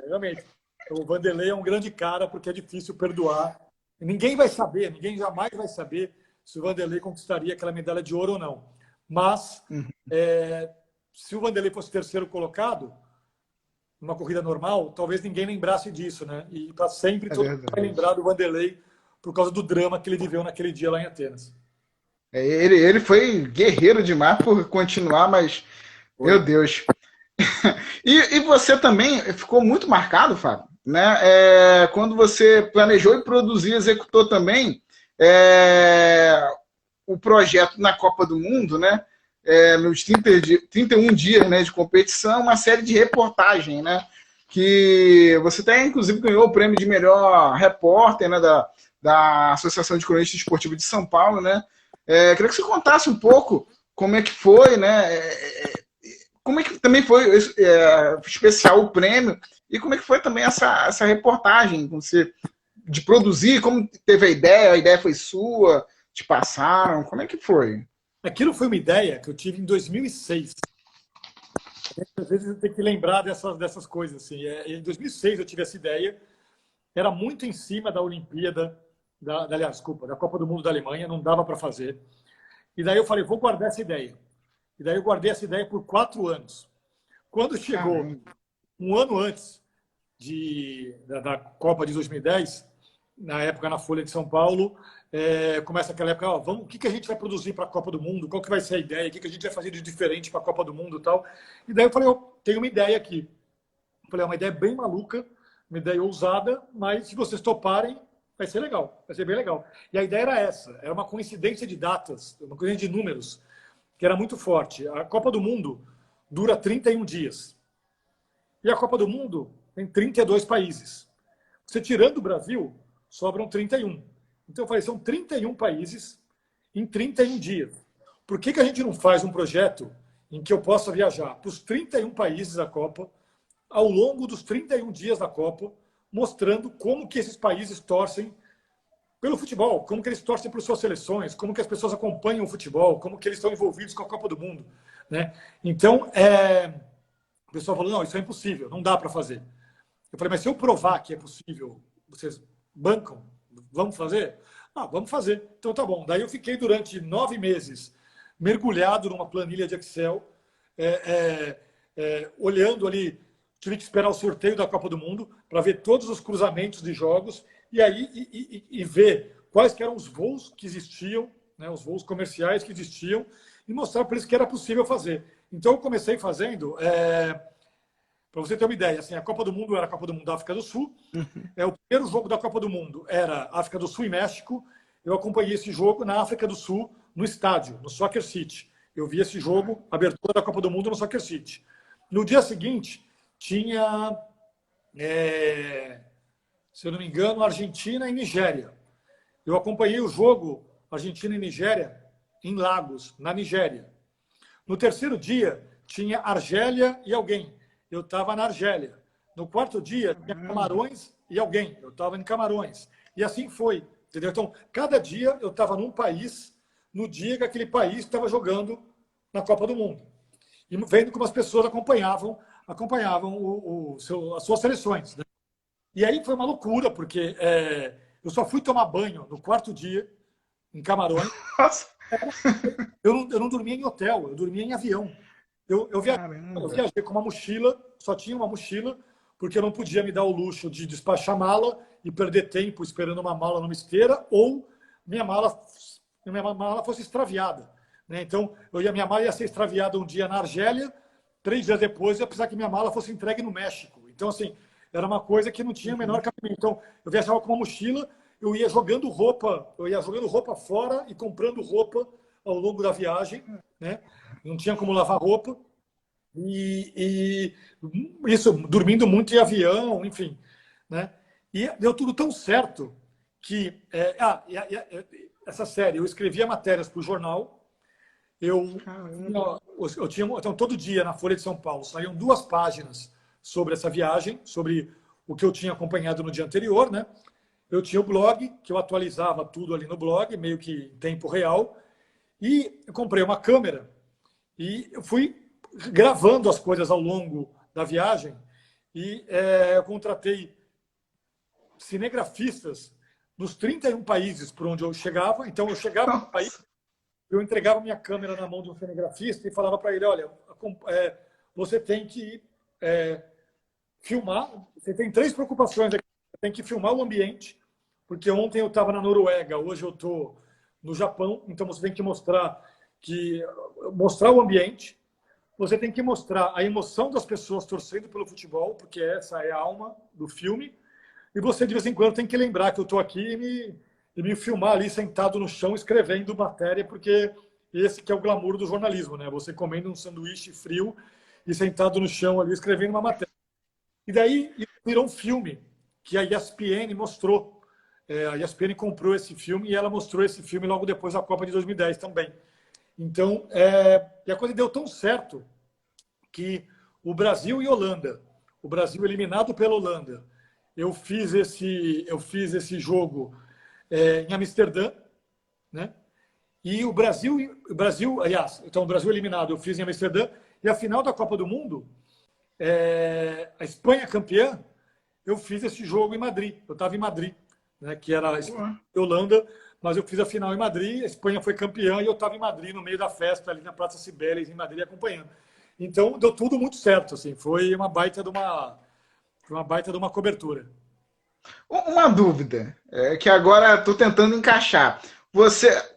realmente, o Vanderlei é um grande cara, porque é difícil perdoar. Ninguém vai saber, ninguém jamais vai saber se o Vanderlei conquistaria aquela medalha de ouro ou não. Mas, se o Vanderlei fosse terceiro colocado, numa corrida normal, talvez ninguém lembrasse disso, né? E para sempre todo mundo vai lembrar do Vanderlei por causa do drama que ele viveu naquele dia lá em Atenas. Ele foi guerreiro demais por continuar, mas, meu Deus. E você também ficou muito marcado, Fábio, né? Quando você planejou e produziu, executou também o projeto na Copa do Mundo, né? Nos 31 dias, né, de competição, uma série de reportagem, né? Que você até, inclusive, ganhou o prêmio de melhor repórter, né, da Associação de Cronistas Esportivos de São Paulo, né? Queria que você contasse um pouco como é que foi, né? Como é que também foi especial o prêmio e como é que foi também essa reportagem você, de produzir, como teve a ideia foi sua, te passaram, como é que foi? Aquilo foi uma ideia que eu tive em 2006. Às vezes eu tenho que lembrar dessas coisas. Assim. Em 2006 eu tive essa ideia, era muito em cima da Olimpíada, aliás, desculpa, da Copa do Mundo da Alemanha, não dava para fazer. E daí eu falei, vou guardar essa ideia. E daí eu guardei essa ideia por 4 anos. Quando chegou um ano antes da Copa de 2010, na época na Folha de São Paulo, começa aquela época, o que a gente vai produzir para a Copa do Mundo? Qual que vai ser a ideia? O que a gente vai fazer de diferente para a Copa do Mundo e tal? E daí eu falei, eu tenho uma ideia aqui. Eu falei, é uma ideia bem maluca, uma ideia ousada, mas se vocês toparem, vai ser legal, vai ser bem legal. E a ideia era essa, era uma coincidência de datas, uma coincidência de números, que era muito forte. A Copa do Mundo dura 31 dias. E a Copa do Mundo tem 32 países. Você tirando o Brasil, sobram 31. Então eu falei, são 31 países em 31 dias. Por que a gente não faz um projeto em que eu possa viajar para os 31 países da Copa, ao longo dos 31 dias da Copa, mostrando como que esses países torcem pelo futebol, como que eles torcem por suas seleções, como que as pessoas acompanham o futebol, como que eles estão envolvidos com a Copa do Mundo, né? Então, o pessoal falou, não, isso é impossível, não dá para fazer. Eu falei, mas se eu provar que é possível, vocês bancam? Vamos fazer? Vamos fazer. Então tá bom. Daí eu fiquei durante 9 meses mergulhado numa planilha de Excel, olhando ali, tive que esperar o sorteio da Copa do Mundo para ver todos os cruzamentos de jogos e aí e ver quais que eram os voos que existiam, né, os voos comerciais que existiam, e mostrar para eles que era possível fazer. Então eu comecei fazendo, para você ter uma ideia, assim, a Copa do Mundo era a Copa do Mundo da África do Sul, o primeiro jogo da Copa do Mundo era África do Sul e México, eu acompanhei esse jogo na África do Sul, no estádio, no Soccer City. Eu vi esse jogo, abertura da Copa do Mundo no Soccer City. No dia seguinte, tinha, se eu não me engano, Argentina e Nigéria. Eu acompanhei o jogo Argentina e Nigéria em Lagos, na Nigéria. No terceiro dia, tinha Argélia e alguém. Eu estava na Argélia. No quarto dia, tinha Camarões e alguém. Eu estava em Camarões. E assim foi. Entendeu? Então, cada dia eu estava num país no dia que aquele país estava jogando na Copa do Mundo. E vendo como as pessoas acompanhavam as suas seleções. Né? E aí foi uma loucura, porque eu só fui tomar banho no quarto dia, em Camarões. Nossa. Eu não dormia em hotel, eu dormia em avião. Eu viajei com uma mochila, só tinha uma mochila, porque eu não podia me dar o luxo de despachar mala e perder tempo esperando uma mala numa esteira, ou minha mala fosse extraviada. Né? Então, minha mala ia ser extraviada um dia na Argélia, 3 dias depois eu ia precisar que minha mala fosse entregue no México. Então, assim, era uma coisa que não tinha o menor cabimento. Então, eu viajava com uma mochila, eu ia jogando roupa fora e comprando roupa ao longo da viagem, né? Não tinha como lavar roupa. E isso, dormindo muito em avião, enfim. Né? E deu tudo tão certo que... essa série, eu escrevia matérias para o jornal, eu tinha, então, todo dia na Folha de São Paulo saíam 2 páginas sobre essa viagem, sobre o que eu tinha acompanhado no dia anterior, né? Eu tinha o blog, que eu atualizava tudo ali no blog, meio que em tempo real, e eu comprei uma câmera e eu fui gravando as coisas ao longo da viagem e eu contratei cinegrafistas nos 31 países por onde eu chegava. Então, eu chegava no país, eu entregava minha câmera na mão de um cinegrafista e falava para ele, olha, você tem que filmar, você tem 3 preocupações aqui. Você tem que filmar o ambiente, porque ontem eu estava na Noruega, hoje eu estou no Japão, então você tem que mostrar o ambiente, você tem que mostrar a emoção das pessoas torcendo pelo futebol, porque essa é a alma do filme, e você, de vez em quando, tem que lembrar que eu estou aqui e me filmar ali sentado no chão escrevendo matéria, porque esse que é o glamour do jornalismo, né? Você comendo um sanduíche frio e sentado no chão ali escrevendo uma matéria. E daí virou um filme que a ESPN mostrou. A ESPN comprou esse filme e ela mostrou esse filme logo depois da Copa de 2010 também. Então, e a coisa deu tão certo que o Brasil e Holanda, o Brasil eliminado pela Holanda, eu fiz esse jogo em Amsterdã, né? E o Brasil, aliás, então o Brasil eliminado eu fiz em Amsterdã, e a final da Copa do Mundo, a Espanha campeã, eu fiz esse jogo em Madrid. Eu estava em Madrid, né? Que era a Espanha e Holanda, mas eu fiz a final em Madrid, a Espanha foi campeã e eu estava em Madrid no meio da festa, ali na Praça Cibeles, em Madrid, acompanhando. Então, deu tudo muito certo, assim, foi uma baita de uma cobertura. Uma dúvida, que agora estou tentando encaixar.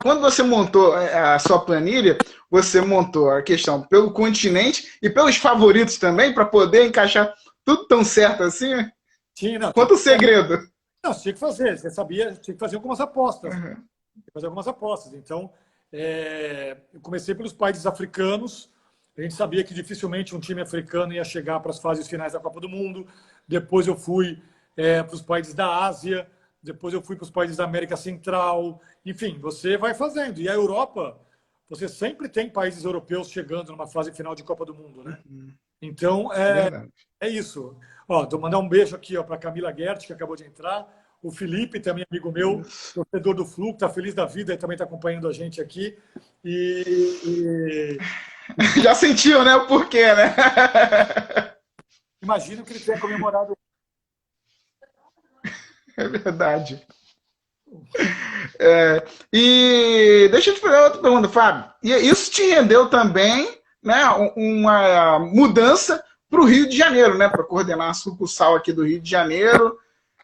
Quando você montou a sua planilha, você montou a questão pelo continente e pelos favoritos também, para poder encaixar tudo tão certo assim? Tinha, não, Quanto o segredo? Não, tinha que fazer, você sabia, tinha que fazer algumas apostas. Uhum. Tinha que fazer algumas apostas. Então, eu comecei pelos países africanos. A gente sabia que dificilmente um time africano ia chegar para as fases finais da Copa do Mundo. Depois eu fui para os países da Ásia. Depois eu fui para os países da América Central. Enfim, você vai fazendo. E a Europa, você sempre tem países europeus chegando numa fase final de Copa do Mundo, né? Então, é isso. Ó, vou mandar um beijo aqui para a Camila Gert, que acabou de entrar. O Felipe, também amigo meu, torcedor do Flu, que está feliz da vida e também está acompanhando a gente aqui. Já sentiu, né, o porquê, né? Imagino que ele tenha comemorado. É verdade. E deixa eu te fazer outra pergunta, Fábio. E isso te rendeu também, né, uma mudança para o Rio de Janeiro, né, para coordenar a sucursal aqui do Rio de Janeiro.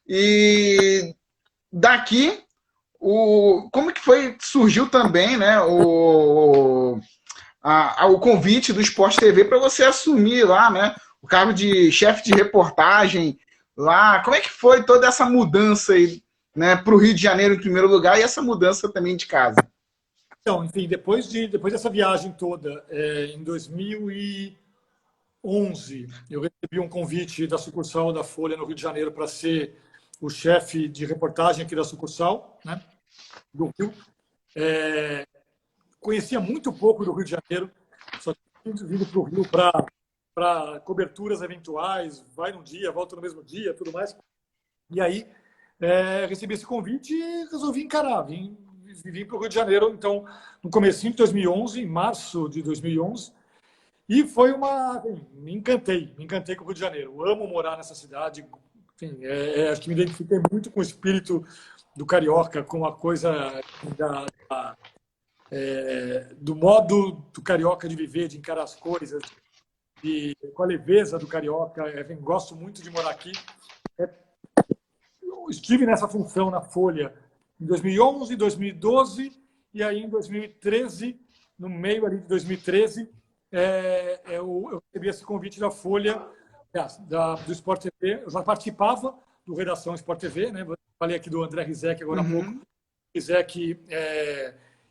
E daqui, como que foi, surgiu também, né, o convite do Sport TV para você assumir lá, né, o cargo de chefe de reportagem lá. Como é que foi toda essa mudança aí, né, para o Rio de Janeiro em primeiro lugar e essa mudança também de casa? Então, enfim, depois dessa viagem toda, em 2011, eu recebi um convite da sucursal da Folha no Rio de Janeiro para ser o chefe de reportagem aqui da sucursal, né, do Rio. Conhecia muito pouco do Rio de Janeiro, só tinha vindo para o Rio para coberturas eventuais, vai num dia, volta no mesmo dia, tudo mais. E aí recebi esse convite e resolvi encarar, vim vim para o Rio de Janeiro, então, no comecinho de 2011, em março de 2011, e foi me encantei com o Rio de Janeiro. Eu amo morar nessa cidade, enfim, acho que me identifiquei muito com o espírito do carioca, com a coisa do modo do carioca de viver, de encarar as coisas, com a leveza do carioca. Enfim, gosto muito de morar aqui. Eu estive nessa função na Folha em 2011, 2012, e aí em 2013, no meio ali de 2013, eu recebi esse convite da Folha, do Sport TV. Eu já participava do Redação Sport TV, né? Falei aqui do André Rizek agora há pouco. Rizek,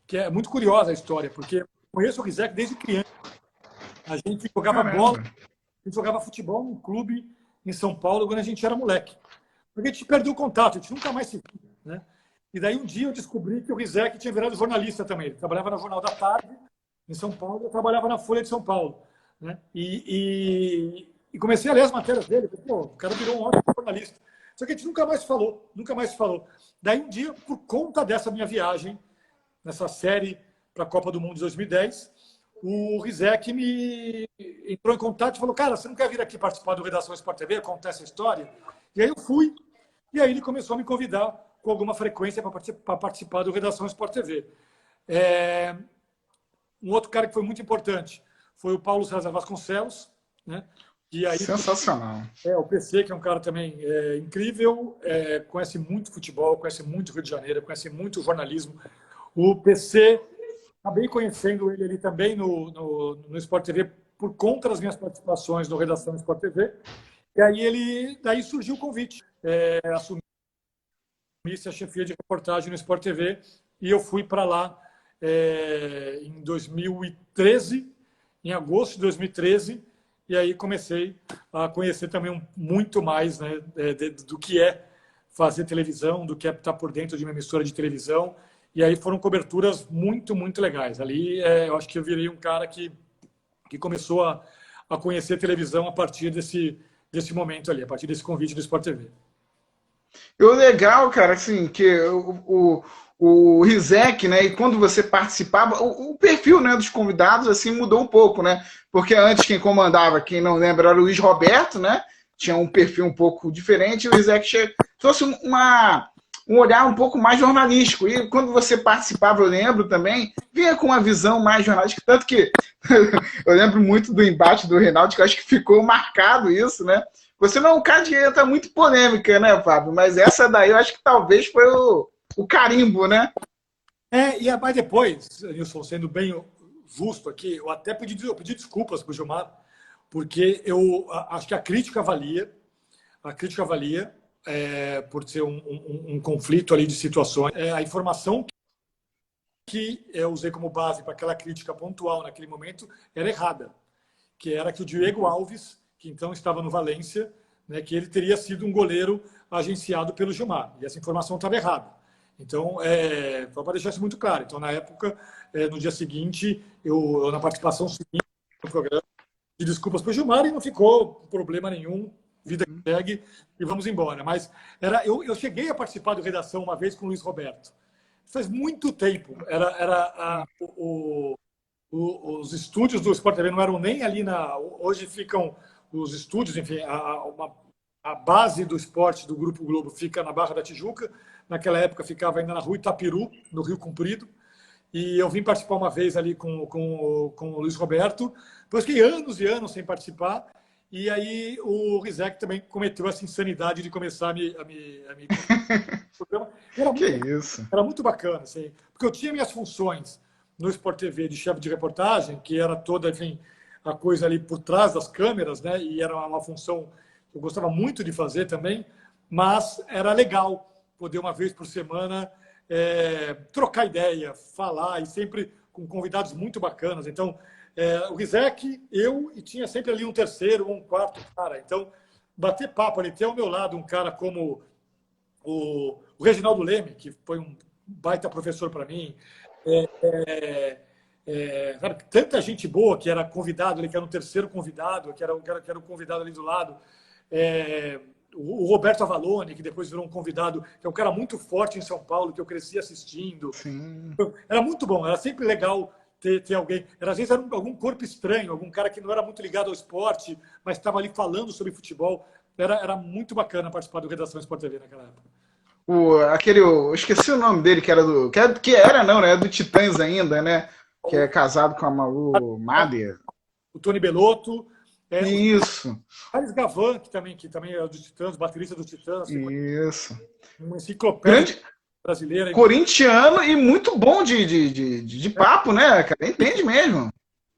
que é muito curiosa a história, porque eu conheço o Rizek desde criança. A gente jogava bola, a gente jogava futebol num clube em São Paulo quando a gente era moleque. Porque a gente perdeu o contato, a gente nunca mais se viu, né? E daí um dia eu descobri que o Rizek tinha virado jornalista também. Ele trabalhava no Jornal da Tarde, em São Paulo, eu trabalhava na Folha de São Paulo, né? E comecei a ler as matérias dele. Falei, pô, o cara virou um ótimo jornalista. Só que a gente nunca mais falou, nunca mais se falou. Daí um dia, por conta dessa minha viagem, nessa série para a Copa do Mundo de 2010, o Rizek me entrou em contato e falou, cara, você não quer vir aqui participar do Redação Sport TV, contar essa história? E aí eu fui, e aí ele começou a me convidar com alguma frequência para participar do Redação Sport TV. Um outro cara que foi muito importante foi o Paulo César Vasconcelos, né? E aí, sensacional. O PC, que é um cara também incrível, conhece muito futebol, conhece muito Rio de Janeiro, conhece muito jornalismo. O PC, acabei conhecendo ele ali também no Sport TV por conta das minhas participações no Redação Sport TV. E aí daí surgiu o convite. Assumi a chefia de reportagem no Sport TV e eu fui para lá em 2013, em agosto de 2013, e aí comecei a conhecer também muito mais, né, do que é fazer televisão, do que é estar por dentro de uma emissora de televisão. E aí foram coberturas muito, muito legais. Ali eu acho que eu virei um cara que começou a conhecer televisão a partir desse momento ali, a partir desse convite do Sport TV. E o legal, cara, assim, que o Rizek, né, e quando você participava, o perfil, né, dos convidados, assim, mudou um pouco, né? Porque antes quem comandava, quem não lembra, era o Luiz Roberto, né? Tinha um perfil um pouco diferente, e o Rizek trouxe um olhar um pouco mais jornalístico. E quando você participava, eu lembro também, vinha com uma visão mais jornalística, tanto que eu lembro muito do embate do Reinaldo, que eu acho que ficou marcado isso, né? Você não é um cara de tá muito polêmica, né, Fábio? Mas essa daí eu acho que talvez foi o carimbo, né? Mas depois, Nilson, sendo bem justo aqui, eu até pedi desculpas para o Gilmar, porque eu acho que a crítica valia por ser um conflito ali de situações. A informação que eu usei como base para aquela crítica pontual naquele momento era errada, que era que o Diego Alves, que então estava no Valência, né, que ele teria sido um goleiro agenciado pelo Gilmar. E essa informação estava errada. Então, só para deixar isso muito claro. Então, na época, no dia seguinte, eu na participação seguinte no programa, de desculpas para o Gilmar e não ficou problema nenhum, vida que segue e vamos embora. Mas eu cheguei a participar do Redação uma vez com o Luiz Roberto. Faz muito tempo. Os estúdios do Sport TV não eram nem ali hoje ficam os estúdios, enfim, a base do esporte do Grupo Globo fica na Barra da Tijuca. Naquela época ficava ainda na Rua Itapiru, no Rio Comprido. E eu vim participar uma vez ali com o Luiz Roberto. Depois fiquei anos e anos sem participar. E aí o Rizek também cometeu essa insanidade de começar a me programa. Era muito bacana, assim, porque eu tinha minhas funções no Sport TV de chefe de reportagem, que era toda, enfim, a coisa ali por trás das câmeras, né? E era uma função que eu gostava muito de fazer também, mas era legal poder uma vez por semana trocar ideia, falar, e sempre com convidados muito bacanas. Então, o Rizek, eu, e tinha sempre ali um terceiro, um quarto cara. Então, bater papo ali, ter ao meu lado um cara como o Reginaldo Leme, que foi um baita professor para mim, tanta gente boa que era convidado, ele que era um terceiro convidado, que era o convidado ali do lado. o Roberto Avalone, que depois virou um convidado, que é um cara muito forte em São Paulo, que eu cresci assistindo. Sim. Era muito bom, era sempre legal ter alguém. Às vezes era algum corpo estranho, algum cara que não era muito ligado ao esporte, mas estava ali falando sobre futebol. Era muito bacana participar do Redação Sport TV naquela época. Eu esqueci o nome dele, que era do. Que era, não, né? É do Titãs ainda, né? Que é casado com a Malu Mader. O Tony Belotto, o Isso, Charles Gavan, que também é do Titãs, baterista do Titãs, isso. uma enciclopédia Grande brasileira. corintiano e muito bom de papo, né, cara? Entende mesmo.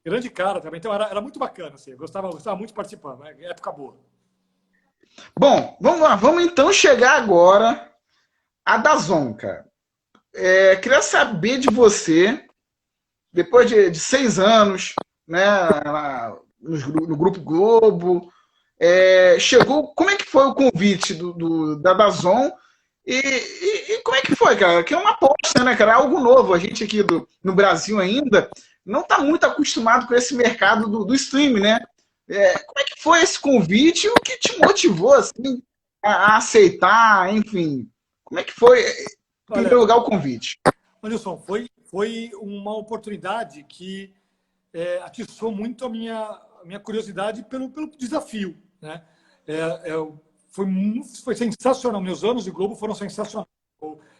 Grande cara também. Então era muito bacana, assim. Eu gostava muito de participar, né? Época boa. Bom, vamos lá, vamos então chegar agora a DAZN, cara. Queria saber de você, depois de 6 anos, né, no Grupo Globo, chegou, como é que foi o convite da DAZN e como é que foi, cara? Que é uma aposta, né, cara? É algo novo. A gente aqui no Brasil ainda não está muito acostumado com esse mercado do streaming, né? Como é que foi esse convite e o que te motivou, assim, a aceitar, enfim? Como é que foi, em Olha, primeiro lugar, o convite? Anderson, foi uma oportunidade que atiçou muito a minha curiosidade pelo desafio, né? Foi sensacional. Meus anos de Globo foram sensacionais.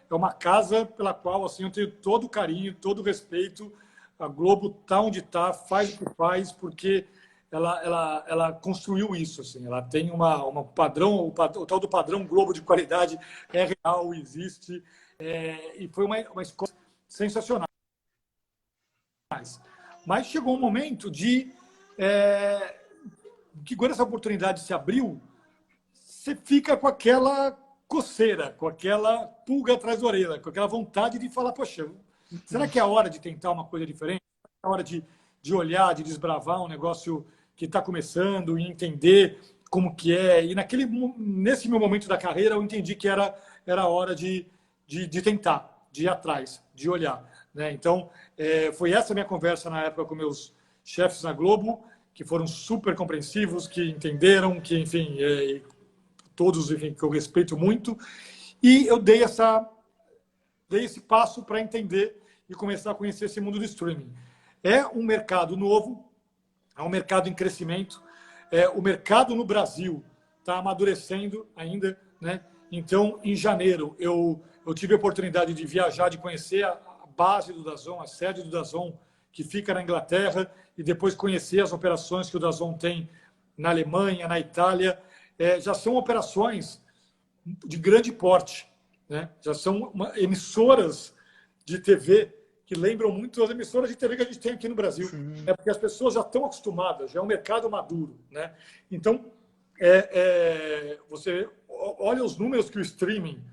É uma casa pela qual assim, eu tenho todo o carinho, todo o respeito. A Globo está onde está, faz o que faz, porque ela construiu isso. Assim. Ela tem uma padrão, o tal do padrão Globo de qualidade é real, existe. E foi uma escola sensacional. Mas chegou um momento que quando essa oportunidade se abriu, você fica com aquela coceira, com aquela pulga atrás da orelha, com aquela vontade de falar, poxa, será que é a hora de tentar uma coisa diferente? É a hora de olhar, de desbravar um negócio que está começando e entender como que é. E nesse meu momento da carreira, eu entendi que era a hora de tentar, de ir atrás, de olhar. Né? Então, foi essa minha conversa na época com meus chefes na Globo, que foram super compreensivos, que entenderam, que, enfim, todos, enfim, que eu respeito muito. E eu dei esse passo para entender e começar a conhecer esse mundo do streaming. É um mercado novo, é um mercado em crescimento. O mercado no Brasil está amadurecendo ainda, né? Então, em janeiro, eu tive a oportunidade de viajar, de conhecer a base do DAZN, a sede do DAZN, que fica na Inglaterra, e depois conhecer as operações que o DAZN tem na Alemanha, na Itália. Já são operações de grande porte, né? Já são emissoras de TV que lembram muito as emissoras de TV que a gente tem aqui no Brasil, né? Porque as pessoas já estão acostumadas, já é um mercado maduro, né? Então, você olha os números que o streaming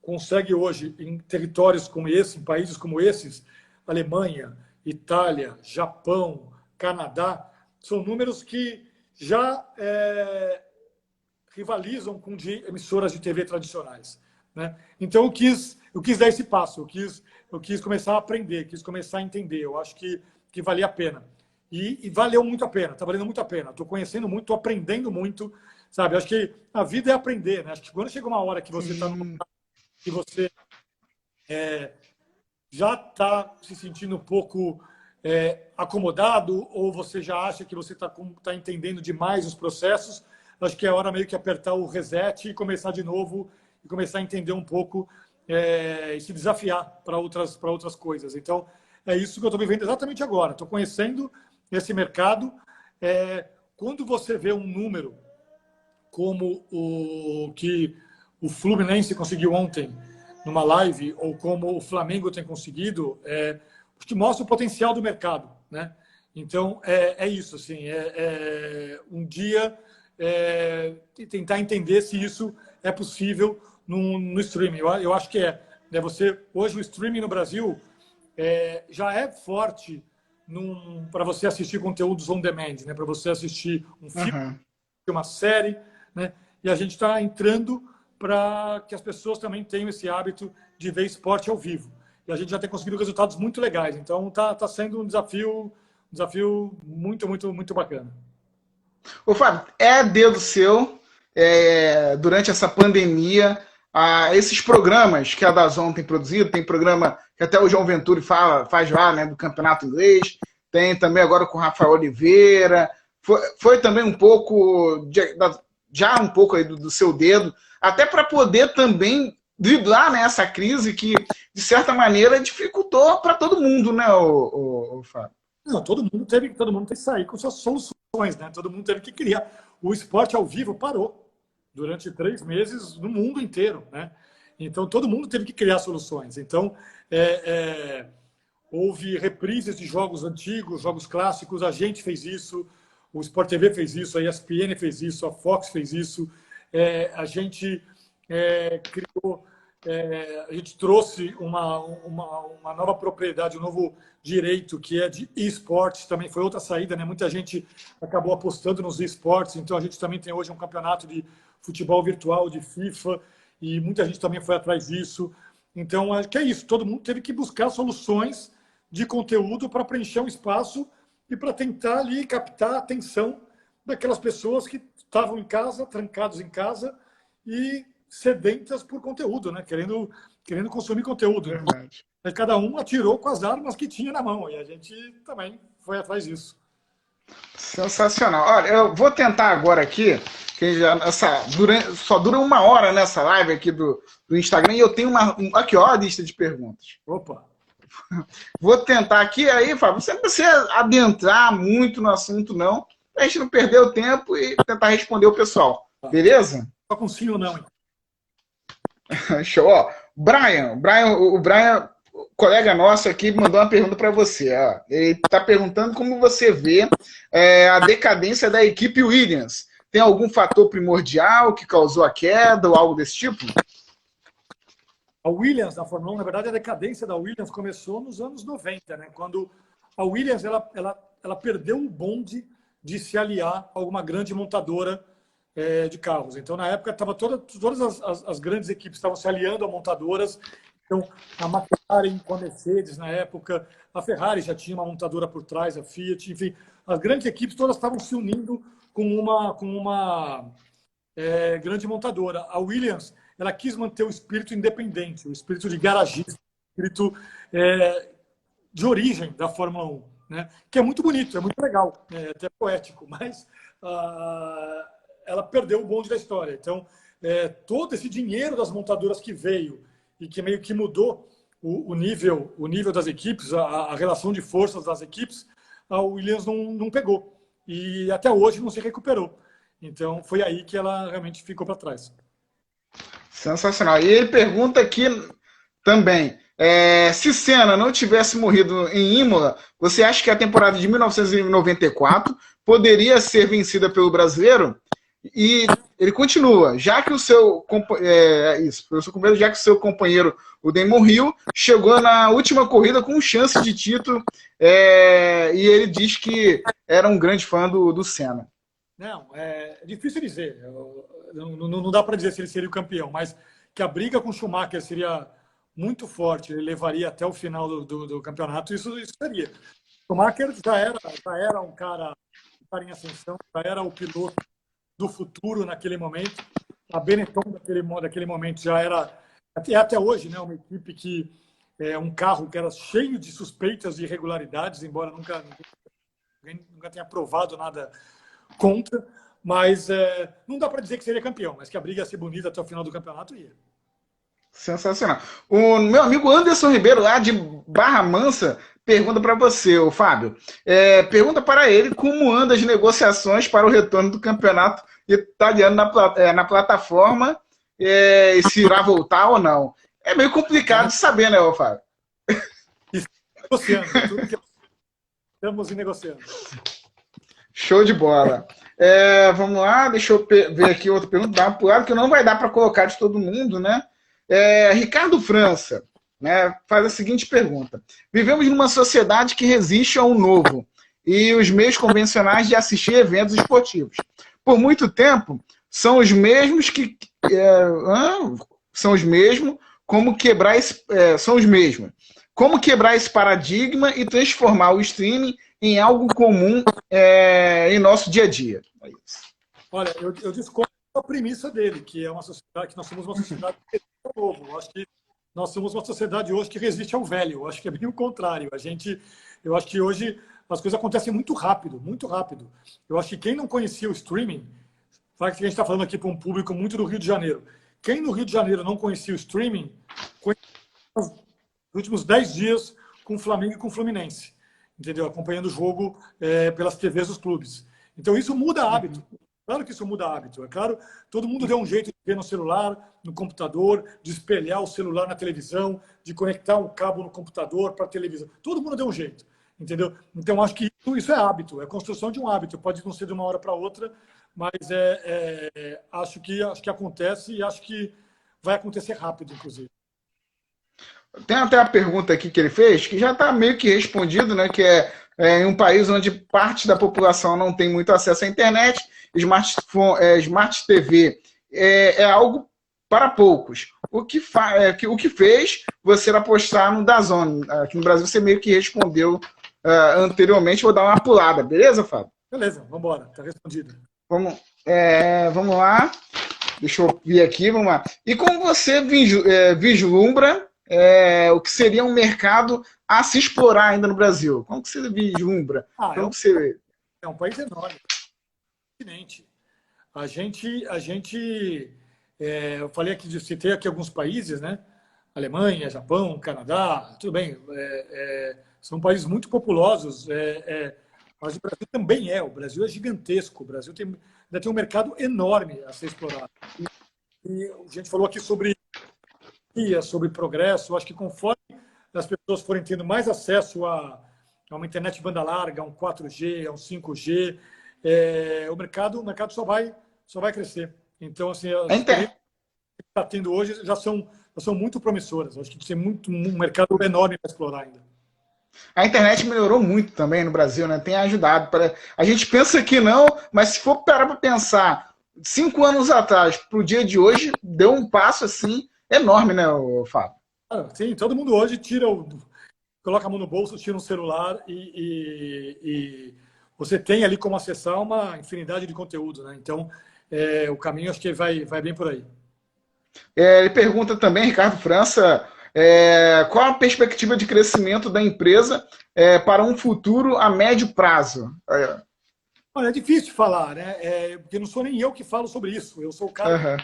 consegue hoje em territórios como esse, em países como esses, Alemanha, Itália, Japão, Canadá, são números que já rivalizam com de emissoras de TV tradicionais, né? Então eu quis dar esse passo, eu quis começar a aprender, quis começar a entender. Eu acho que valia a pena. E valeu muito a pena, está valendo muito a pena. Estou conhecendo muito, estou aprendendo muito, sabe? Eu acho que a vida é aprender, né? Acho que quando chega uma hora que você está que você já está se sentindo um pouco acomodado, ou você já acha que você está entendendo demais os processos, acho que é hora meio que apertar o reset e começar de novo, e começar a entender um pouco e se desafiar para outras coisas. Então, é isso que eu estou vivendo exatamente agora. Estou conhecendo esse mercado. Quando você vê um número como o que o Fluminense conseguiu ontem numa live, ou como o Flamengo tem conseguido, que mostra o potencial do mercado, né? Então, é isso, assim, um dia tentar entender se isso é possível no streaming. Eu acho que é. Né? Hoje, o streaming no Brasil já é forte para você assistir conteúdos on demand, né? Para você assistir um filme, uma série, né? E a gente está entrando para que as pessoas também tenham esse hábito de ver esporte ao vivo. E a gente já tem conseguido resultados muito legais. Então, está sendo um desafio muito, muito, muito bacana. Ô, Fábio, dedo seu. durante essa pandemia, esses programas que a DAZN tem produzido, tem programa que até o João Venturi faz lá, né, do Campeonato Inglês, tem também agora com o Rafael Oliveira, foi também um pouco, já um pouco aí do seu dedo, até para poder também driblar, né, essa crise que, de certa maneira, dificultou para todo mundo, né, o Fábio? Não, todo mundo teve que sair com suas soluções, né? Todo mundo teve que criar. O esporte ao vivo parou durante 3 meses no mundo inteiro, né? Então, todo mundo teve que criar soluções. Então, houve reprises de jogos antigos, jogos clássicos, a gente fez isso, o Sport TV fez isso, a ESPN fez isso, a Fox fez isso, a gente criou, a gente trouxe uma nova propriedade, um novo direito, que é de esportes, também foi outra saída, né? Muita gente acabou apostando nos esportes, então a gente também tem hoje um campeonato de futebol virtual, de FIFA, e muita gente também foi atrás disso. Então, acho que é isso, todo mundo teve que buscar soluções de conteúdo para preencher um espaço e para tentar ali captar a atenção daquelas pessoas que estavam em casa, trancados em casa e sedentas por conteúdo, né? Querendo consumir conteúdo. Verdade. Então, cada um atirou com as armas que tinha na mão e a gente também foi atrás disso. Sensacional. Olha, eu vou tentar agora aqui, que só dura 1 hora nessa live aqui do Instagram, e eu tenho aqui, ó, a lista de perguntas. Opa! Vou tentar aqui, aí, Fábio, você não precisa adentrar muito no assunto, não, pra gente não perder o tempo e tentar responder o pessoal. Beleza? Só com sim ou não, hein? Show. Ó, o Brian, colega nosso aqui, mandou uma pergunta para você. Ó. Ele está perguntando como você vê a decadência da equipe Williams. Tem algum fator primordial que causou a queda ou algo desse tipo? A Williams, na Fórmula 1, na verdade, a decadência da Williams começou nos anos 90, né? Quando a Williams ela perdeu o bonde de se aliar a alguma grande montadora de carros. Então, na época, todas as grandes equipes estavam se aliando a montadoras. Então, a McLaren com a Mercedes, na época, a Ferrari já tinha uma montadora por trás, a Fiat, enfim, as grandes equipes todas estavam se unindo com uma grande montadora. A Williams, ela quis manter o espírito independente, o espírito de garagista, o espírito de origem da Fórmula 1, né? Que é muito bonito, é muito legal, é até poético, mas ela perdeu o bonde da história. Então, todo esse dinheiro das montadoras que veio e que meio que mudou o nível das equipes, a relação de forças das equipes, a Williams não pegou. E até hoje não se recuperou. Então, foi aí que ela realmente ficou para trás. Sensacional. E ele pergunta aqui também, se Senna não tivesse morrido em Imola, você acha que a temporada de 1994 poderia ser vencida pelo brasileiro? E ele continua, já que o seu companheiro, o Damon Hill, chegou na última corrida com chance de título, e ele diz que era um grande fã do Senna. Não, é difícil dizer. Não dá para dizer se ele seria o campeão, mas que a briga com o Schumacher seria muito forte, ele levaria até o final do campeonato, isso seria. O Schumacher já era um cara em ascensão, já era o piloto do futuro naquele momento. A Benetton daquele momento já era, até hoje, né, uma equipe que um carro que era cheio de suspeitas e irregularidades, embora nunca tenha provado nada contra, mas não dá para dizer que seria campeão, mas que a briga ia ser bonita até o final do campeonato ia. Sensacional. O meu amigo Anderson Ribeiro, lá de Barra Mansa, pergunta para você, o Fábio. Pergunta para ele como andam as negociações para o retorno do campeonato italiano na plataforma, e se irá voltar ou não. É meio complicado de saber, né, Fábio? Negociando, tudo que estamos negociando. Show de bola. Vamos lá, deixa eu ver aqui outra pergunta. Dá uma pulada, que não vai dar para colocar de todo mundo, né? Ricardo França, né, faz a seguinte pergunta. Vivemos numa sociedade que resiste ao novo e os meios convencionais de assistir eventos esportivos. Por muito tempo, são os mesmos como quebrar esse paradigma e transformar o streaming em algo comum em nosso dia a dia. Olha, eu discordo a premissa dele, que é uma sociedade, que nós somos uma sociedade que resiste ao novo. Eu acho que nós somos uma sociedade hoje que resiste ao velho. Eu acho que é bem o contrário. Eu acho que hoje as coisas acontecem muito rápido, muito rápido. Eu acho que quem não conhecia o streaming, vai que a gente está falando aqui para um público muito do Rio de Janeiro. Quem no Rio de Janeiro não conhecia o streaming, conhecia nos últimos 10 dias com o Flamengo e com o Fluminense, entendeu? Acompanhando o jogo pelas TVs dos clubes. Então isso muda hábito. Claro que isso muda hábito. É claro, todo mundo deu um jeito de ver no celular, no computador, de espelhar o celular na televisão, de conectar um cabo no computador para a televisão. Todo mundo deu um jeito, entendeu? Então acho que isso é hábito, é construção de um hábito. Pode não ser de uma hora para outra, mas acho que acontece e acho que vai acontecer rápido, inclusive. Tem até a pergunta aqui que ele fez, que já está meio que respondido, né? Que em um país onde parte da população não tem muito acesso à internet, Smart TV é algo para poucos. O que fez você apostar no DAZN? Aqui no Brasil você meio que respondeu anteriormente, vou dar uma pulada, beleza, Fábio? Beleza, vamos embora, está respondido. Vamos lá, deixa eu ver aqui, vamos lá. E como você vislumbra o que seria um mercado a se explorar ainda no Brasil? Como que você vislumbra? É um país enorme, continente. Eu falei aqui, citei aqui alguns países, né? Alemanha, Japão, Canadá, tudo bem, são países muito populosos, mas o Brasil também o Brasil é gigantesco, o Brasil ainda tem um mercado enorme a ser explorado. E a gente falou aqui sobre progresso. Eu acho que conforme as pessoas forem tendo mais acesso a uma internet de banda larga, a um 4G, a um 5G, o mercado só vai crescer. Então, assim, as experiências que está tendo hoje já são muito promissoras. Eu acho que tem um mercado enorme para explorar ainda. A internet melhorou muito também no Brasil, né? Tem ajudado. A gente pensa que não, mas se for parar para pensar, 5 anos atrás para o dia de hoje, deu um passo assim enorme, né, Fábio? Sim, todo mundo hoje coloca a mão no bolso, tira um celular e você tem ali como acessar uma infinidade de conteúdo, né? Então, o caminho acho que vai bem por aí. Ele pergunta também, Ricardo França, qual a perspectiva de crescimento da empresa para um futuro a médio prazo? Olha, é difícil de falar, né? Porque não sou nem eu que falo sobre isso. Eu sou o cara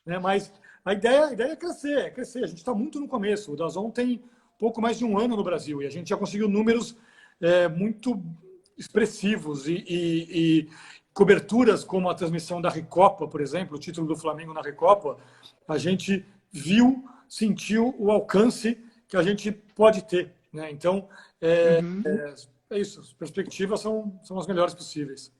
né? Mas a ideia é crescer, A gente está muito no começo. O DAZN tem pouco mais de um ano no Brasil e a gente já conseguiu números muito expressivos e coberturas como a transmissão da Recopa, por exemplo, o título do Flamengo na Recopa, a gente sentiu o alcance que a gente pode ter, né? Então, é isso. As perspectivas são as melhores possíveis.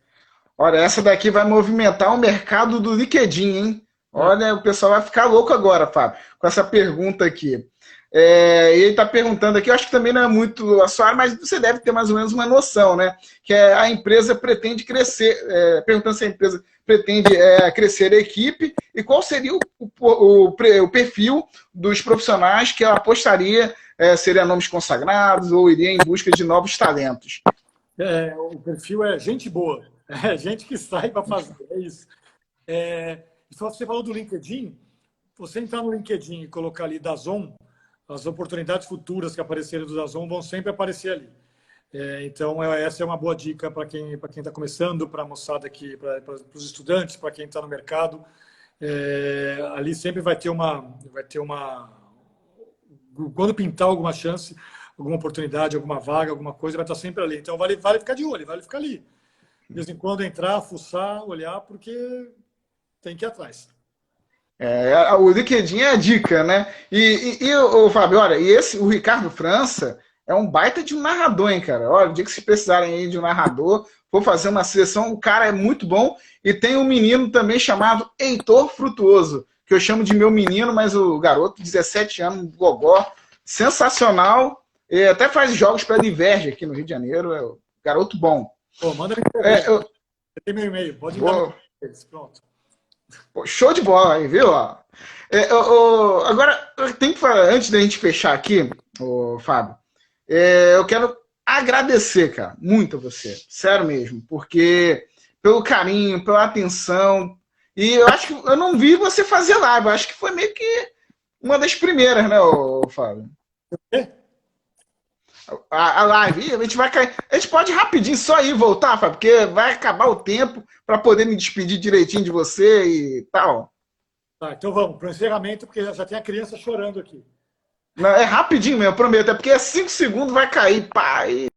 Olha, essa daqui vai movimentar o mercado do LinkedIn, hein? Olha, o pessoal vai ficar louco agora, Fábio, com essa pergunta aqui. Ele está perguntando aqui, eu acho que também não é muito a sua área, mas você deve ter mais ou menos uma noção, né? Que a empresa pretende crescer, perguntando se a empresa pretende crescer a equipe e qual seria o perfil dos profissionais que ela apostaria, seria nomes consagrados ou iria em busca de novos talentos. O perfil é gente boa, gente que sai para fazer, é isso. Você falou do LinkedIn, você entrar no LinkedIn e colocar ali DAZN, as oportunidades futuras que aparecerem do DAZN vão sempre aparecer ali. Então, essa é uma boa dica para quem está começando, para a moçada aqui, para os estudantes, para quem está no mercado. Ali sempre vai ter uma... Quando pintar alguma chance, alguma oportunidade, alguma vaga, alguma coisa, vai estar sempre ali. Então, vale ficar de olho, vale ficar ali. De vez em quando entrar, fuçar, olhar, porque tem que ir atrás. O LinkedIn é a dica, né? E o Fábio, olha, o Ricardo França é um baita de um narrador, hein, cara? Olha, o dia que se precisarem aí de um narrador, vou fazer uma seleção, o cara é muito bom. E tem um menino também chamado Heitor Frutuoso, que eu chamo de meu menino, mas o garoto, 17 anos, gogó, sensacional. E até faz jogos para a Diverge aqui no Rio de Janeiro, é um garoto bom. Pô, manda você tem meu e-mail, pode mandar. Pronto. Pô, show de bola aí, viu? Agora, tem que falar, antes da gente fechar aqui, Fábio, eu quero agradecer, cara, muito a você, sério mesmo, porque pelo carinho, pela atenção, E eu acho que eu não vi você fazer live. Eu acho que foi meio que uma das primeiras, né, Fábio? É? A live. Ih, a gente vai cair. A gente pode rapidinho só ir e voltar, Fábio, porque vai acabar o tempo para poder me despedir direitinho de você e tal. Tá, então vamos para o encerramento, porque já tem a criança chorando aqui. Não, é rapidinho mesmo, eu prometo. É porque 5 segundos vai cair. Pá, e